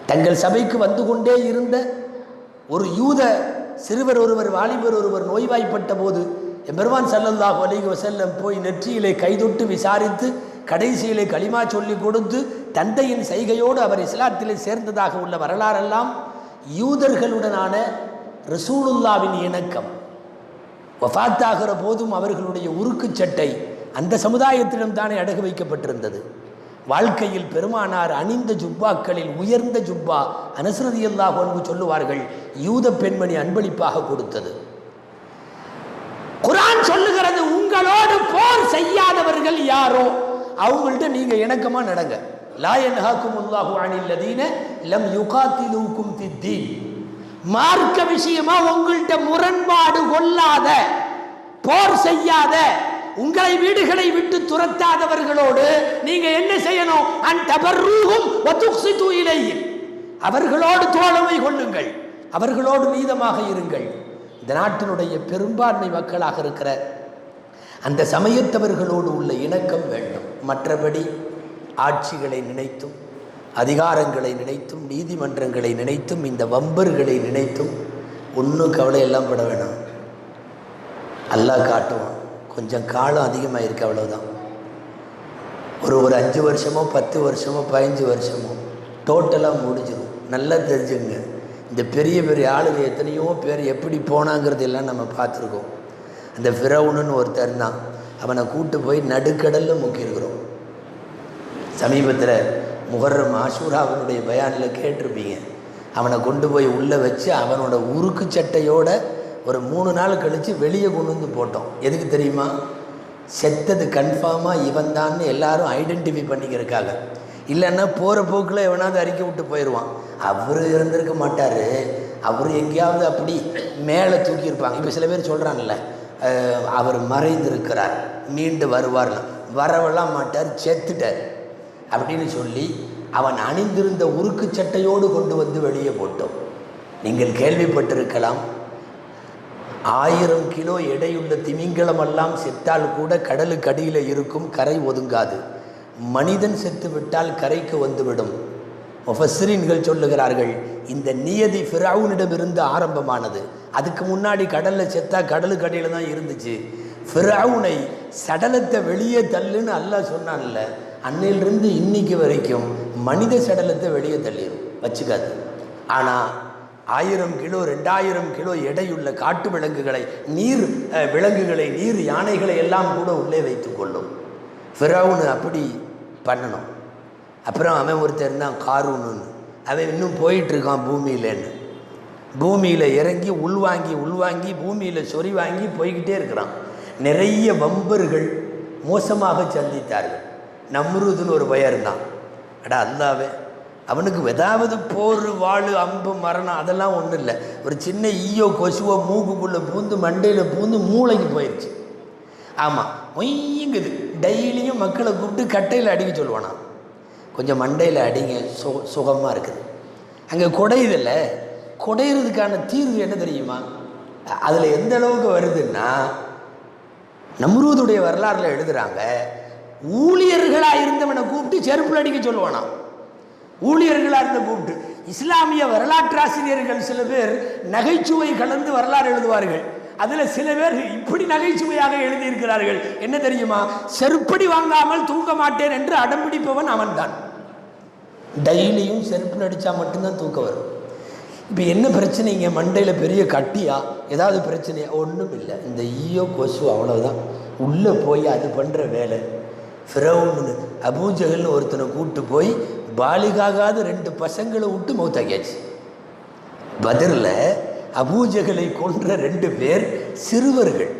தங்கள் சபைக்கு வந்து கொண்டே இருந்த ஒரு யூத சிறுவர் ஒருவர், வாலிபர் ஒருவர் நோய்வாய்ப்பட்ட போது எம்பெருமான் ஸல்லல்லாஹு அலைஹி வஸல்லம் போய் நெற்றியிலே கைதொட்டு விசாரித்து கடைசியிலே களிமா சொல்லி கொடுத்து தந்தையின் செய்கையோடு அவர் இஸ்லாத்திலே சேர்ந்ததாக உள்ள வரலாறெல்லாம் யூதர்களுடனான ரசூலுல்லாவின் இணக்கம். வஃபாத்தாகிற போதும் அவர்களுடைய உருக்கு சட்டை அந்த சமுதாயத்திடம் தானே அடகு வைக்கப்பட்டிருந்தது. வாழ்க்கையில் பெருமானார் அணிந்த ஜுப்பாக்களில் உயர்ந்த ஜுப்பா அனஸ் ரலியல்லாஹு அன்ஹு சொல்லுவார்கள், யூத பெண்மணி அன்பளிப்பாக கொடுத்தது. குர்ஆன் சொல்லுகிறது, உங்களோடு போர் செய்யாதவர்கள் யாரோ அவங்கள்ட்ட நீங்க இணக்கமா நடங்க. லா யன்ஹாகுமுல்லாஹு அனில் லதீன லம் யுகாத்திலூகும் ஃபித்தீன். மார்க்க விஷயமா உங்கள்ட்ட முரண்பாடு கொள்ளாத, போர் செய்யாத, உங்களை வீடுகளை விட்டு துரத்தாதவர்களோடு நீங்க என்ன செய்யணும்? அன்தபர்ரூஹும் வதுக்ஸிது இலைஹிம். அவர்களோடு தோழமை கொள்ளுங்கள், அவர்களோடு நீதமாக இருங்கள். இந்த நாட்டினுடைய பெரும்பான்மை மக்களாக இருக்கிற அந்த சமயத்தவர்களோடு உள்ள இணக்கம் வேண்டும். மற்றபடி ஆட்சிகளை நினைத்தும் அதிகாரங்களை நினைத்தும் நீதிமன்றங்களை நினைத்தும் இந்த வம்பர்களை நினைத்தும் ஒன்றும் கவலை எல்லாம் பட வேணாம். அல்லாஹ் காட்டுவான். கொஞ்சம் காலம் அதிகமாக இருக்குது, அவ்வளோதான். ஒரு 5 வருஷமோ 10 வருஷமோ 15 வருஷமோ டோட்டலாக முடிஞ்சிடும். நல்லா தெரிஞ்சுங்க, இந்த பெரிய பெரிய ஆளுங்க எத்தனையோ பேர் எப்படி போனாங்கிறது எல்லாம் நம்ம பார்த்துருக்கோம். அந்த ஃபிரௌனுன்னு ஒருத்தர் தான், அவனை கூட்டு போய் நடுக்கடலில் முக்கியிருக்கிறோம். சமீபத்தில் முஹர்ரம் ஆஷூராவினுடைய பயானில் கேட்டிருப்பீங்க. அவனை கொண்டு போய் உள்ளே வச்சு அவனோட உருக்கு சட்டையோட ஒரு 3 நாள் கழித்து வெளியே கொண்டு வந்து போட்டோம். எதுக்கு தெரியுமா? செத்தது கன்ஃபார்மாக இவன் தான்னு எல்லாரும் ஐடென்டிஃபை பண்ணிக்கிறதுக்காக. இல்லைன்னா போகிற போக்கில் எவனாவது அறிக்கை விட்டு போயிடுவான். அவர் இருந்திருக்க மாட்டார், அவர் எங்கேயாவது அப்படி மேலே தூக்கியிருப்பாங்க. இப்போ சில பேர் சொல்கிறாங்கல்ல, அவர் மறைந்திருக்கிறார், மீண்டு வருவார்ல. வரவெல்லாம் மாட்டார், செத்துட்டார் அப்படின்னு சொல்லி அவன் அணிந்திருந்த உருக்கு சட்டையோடு கொண்டு வந்து வெளியே போட்டோம். நீங்கள் கேள்விப்பட்டிருக்கலாம், 1000 கிலோ எடையுள்ள திமிங்கலமெல்லாம் செத்தால் கூட கடலுக்கு அடியில் இருக்கும், கரை ஒதுங்காது. மனிதன் செத்து விட்டால் கரைக்கு வந்துவிடும். முஃபஸ்ஸிரீன்கள் சொல்லுகிறார்கள், இந்த நியதி ஃபிரௌனிடமிருந்து ஆரம்பமானது. அதுக்கு முன்னாடி கடலில் செத்தா கடலுக்கு அடியில் தான் இருந்துச்சு. ஃபிரௌனை சடலத்தை வெளியே தள்ளுன்னு அல்லாஹ் சொன்னான்ல, அன்னையிலிருந்து இன்னைக்கு வரைக்கும் மனித சடலத்தை வெளியே தள்ளிடும், வச்சுக்காது. ஆனால் 1000 கிலோ 2000 கிலோ எடையுள்ள காட்டு விலங்குகளை, நீர் விலங்குகளை, நீர் யானைகளை எல்லாம் கூட உள்ளே வைத்து கொள்ளும். ஃபிரௌனு அப்படி பண்ணணும். அப்புறம் அவன் ஒருத்தர் தான் காரூன்னு, அவன் இன்னும் போயிட்டுருக்கான் பூமியிலன்னு. பூமியில் இறங்கி உள்வாங்கி பூமியில் சொறி வாங்கி போய்கிட்டே இருக்கிறான். நிறைய வம்பர்கள் மோசமாக சந்தித்தார்கள். நம்ரூதுன்னு ஒரு பையன் இருந்தான். அடா அல்லாவே, அவனுக்கு ஏதாவது போர் வாள் அம்பு மரணம் அதெல்லாம் ஒன்றும் இல்லை. ஒரு சின்ன ஈயோ கொசுவோ மூக்குக்குள்ளே பூந்து மண்டையில் பூந்து மூளைக்கு போயிடுச்சு. ஆமாம், ஒய்யுங்குது. டெய்லியும் மக்களை கூப்பிட்டு கட்டையில் அடிக்க சொல்லுவானா, கொஞ்சம் மண்டையில் அடிங்க, சுகமாக இருக்குது. அங்கே குடையுதில்ல, குடையிறதுக்கான தீர்வு என்ன தெரியுமா? அதில் எந்த அளவுக்கு வருதுன்னா, நம்ரூதுடைய வரலாறுல எழுதுகிறாங்க, ஊழியர்களாக இருந்தவனை கூப்பிட்டு செருப்பில் அடிக்க சொல்லுவானா. ஊழியர்களாக இருந்த கூப்பிட்டு. இஸ்லாமிய வரலாற்றாசிரியர்கள் சில பேர் நகைச்சுவை கலந்து வரலாறு எழுதுவார்கள். அதில் சில பேர் இப்படி நகைச்சுவையாக எழுதியிருக்கிறார்கள். என்ன தெரியுமா? செருப்படி வாங்காமல் தூங்க மாட்டேன் என்று அடம்பிடிப்பவன் அவன்தான். டெய்லியும் செருப்பில் அடித்தா மட்டும்தான் தூக்கம் வரும். இப்போ என்ன பிரச்சனைங்க? மண்டையில் பெரிய கட்டியா, ஏதாவது பிரச்சனையா? ஒன்றும் இல்லை, இந்த ஈயோ கொசு அவ்வளோதான். உள்ளே போய் அது பண்ணுற வேலை. ஃபிரௌன்னு அபூஜஹல்னு ஒருத்தனை கூப்பிட்டு போய் பாலிகாகாத 2 பசங்களை விட்டு மௌத்தாக்கியாச்சு. பத்ரில் அபூஜஹலை கொன்ற 2 பேர் சிறுவர்கள்.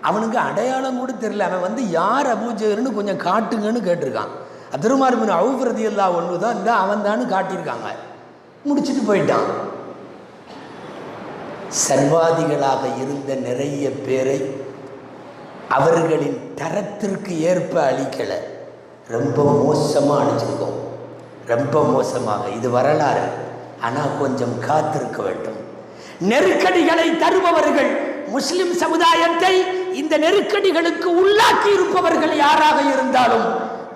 அவனுக்கு அடையாளம் கூட தெரியல. அவன் வந்து யார் அபூஜஹல்னு கொஞ்சம் காட்டுங்கன்னு கேட்டிருக்கான். அப்துர்ரஹ்மான் பின் அவுஃப் ரலியல்லாஹு அன்ஹு தான் இந்த அவன் தான்னு காட்டியிருக்காங்க. முடிச்சுட்டு போயிட்டான். சர்வாதிகளாக இருந்த நிறைய பேரை அவர்களின் தரத்திற்கு ஏற்ப அழிக்கலை, ரொம்ப மோசமாக அழிச்சிருக்கோம், ரொம்ப மோசமாக. இது வரலாறு. ஆனால் கொஞ்சம் காத்திருக்க வேண்டும். நெருக்கடிகளை தருபவர்கள் முஸ்லிம் சமுதாயத்தை இந்த நெருக்கடிகளுக்கு உள்ளாக்கி இருப்பவர்கள் யாராக இருந்தாலும்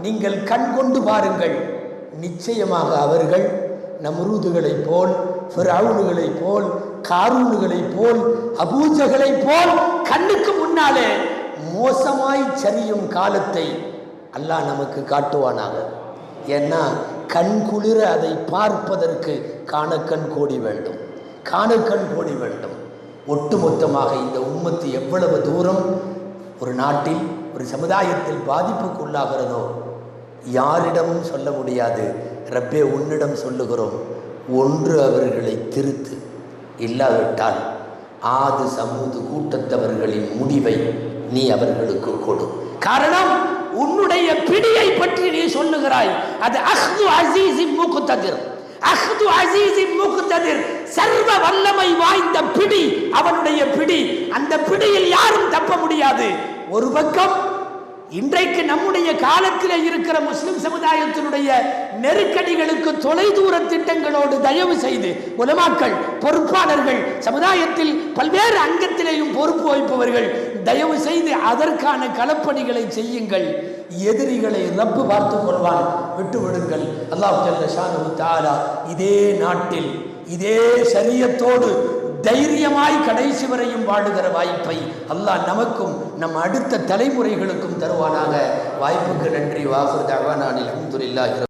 நீங்கள் கண்கொண்டு பாருங்கள். நிச்சயமாக அவர்கள் நம்ரூதுகளைப் போல், ஃபிரௌனுகளைப் போல், காரூனுகளைப் போல், அபூஜஹலைப் போல் கண்ணுக்கு முன்னாலே மோசமாய் சரியும் காலத்தை அல்லாஹ் நமக்கு காட்டுவானாக. ஏன்னா கண் குளிர அதை பார்ப்பதற்கு காணக்கண் கோடி வேண்டும், காணக்கண் கோடி வேண்டும். ஒட்டுமொத்தமாக இந்த உம்மத்து எவ்வளவு தூரம் ஒரு நாட்டில் ஒரு சமுதாயத்தில் பாதிப்புக்குள்ளாகிறதோ யாரிடமும் சொல்ல முடியாது. ரப்பே உன்னிடம் சொல்லுகிறோம், ஒன்று அவர்களை திருத்து, இல்லாவிட்டால் ஆது சமூது கூட்டத்தவர்களின் முடிவை நீ அவர்களுக்கு கொடு. காரணம், உன்னுடைய பிடியை பற்றி நீ சொல்லுகிறாய். அது அஹ்து அஸீஸின் முக்ததிர், அஹ்து அஸீஸின் முக்ததிர், சர்வ வல்லமை வாய்ந்த பிடி அவனுடைய பிடி. அந்த பிடியில் யாரும் தப்ப முடியாது. ஒரு பக்கம் இன்றைக்கு நம்முடைய காலத்தில் இருக்கிற முஸ்லிம் சமுதாயத்தினுடைய நெருக்கடிகளுக்கு தொலைதூர திட்டங்களோடு தயவு செய்து உலமாக்கள், பொறுப்பாளர்கள், சமுதாயத்தில் பல்வேறு அங்கத்திலேயும் பொறுப்பு வகிப்பவர்கள் தயவு செய்து அதற்கான களப்பணிகளை செய்யுங்கள். எதிரிகளை ரப்பு பார்த்துக் கொள்வான், விட்டுவிடுங்கள். அல்லாஹ் ஜல்ல ஷானஹு தஆலா இதே நாட்டில் இதே ஷரியத்தோடு தைரியமாய் கடைசி வரையும் வாழுகிற வாய்ப்பை அல்லாஹ் நமக்கும் நம் அடுத்த தலைமுறைகளுக்கும் தருவானாக. வாய்ப்புக்கு நன்றி. வாஃபிர் தஅவானா அல்ஹம்துலில்லாஹி.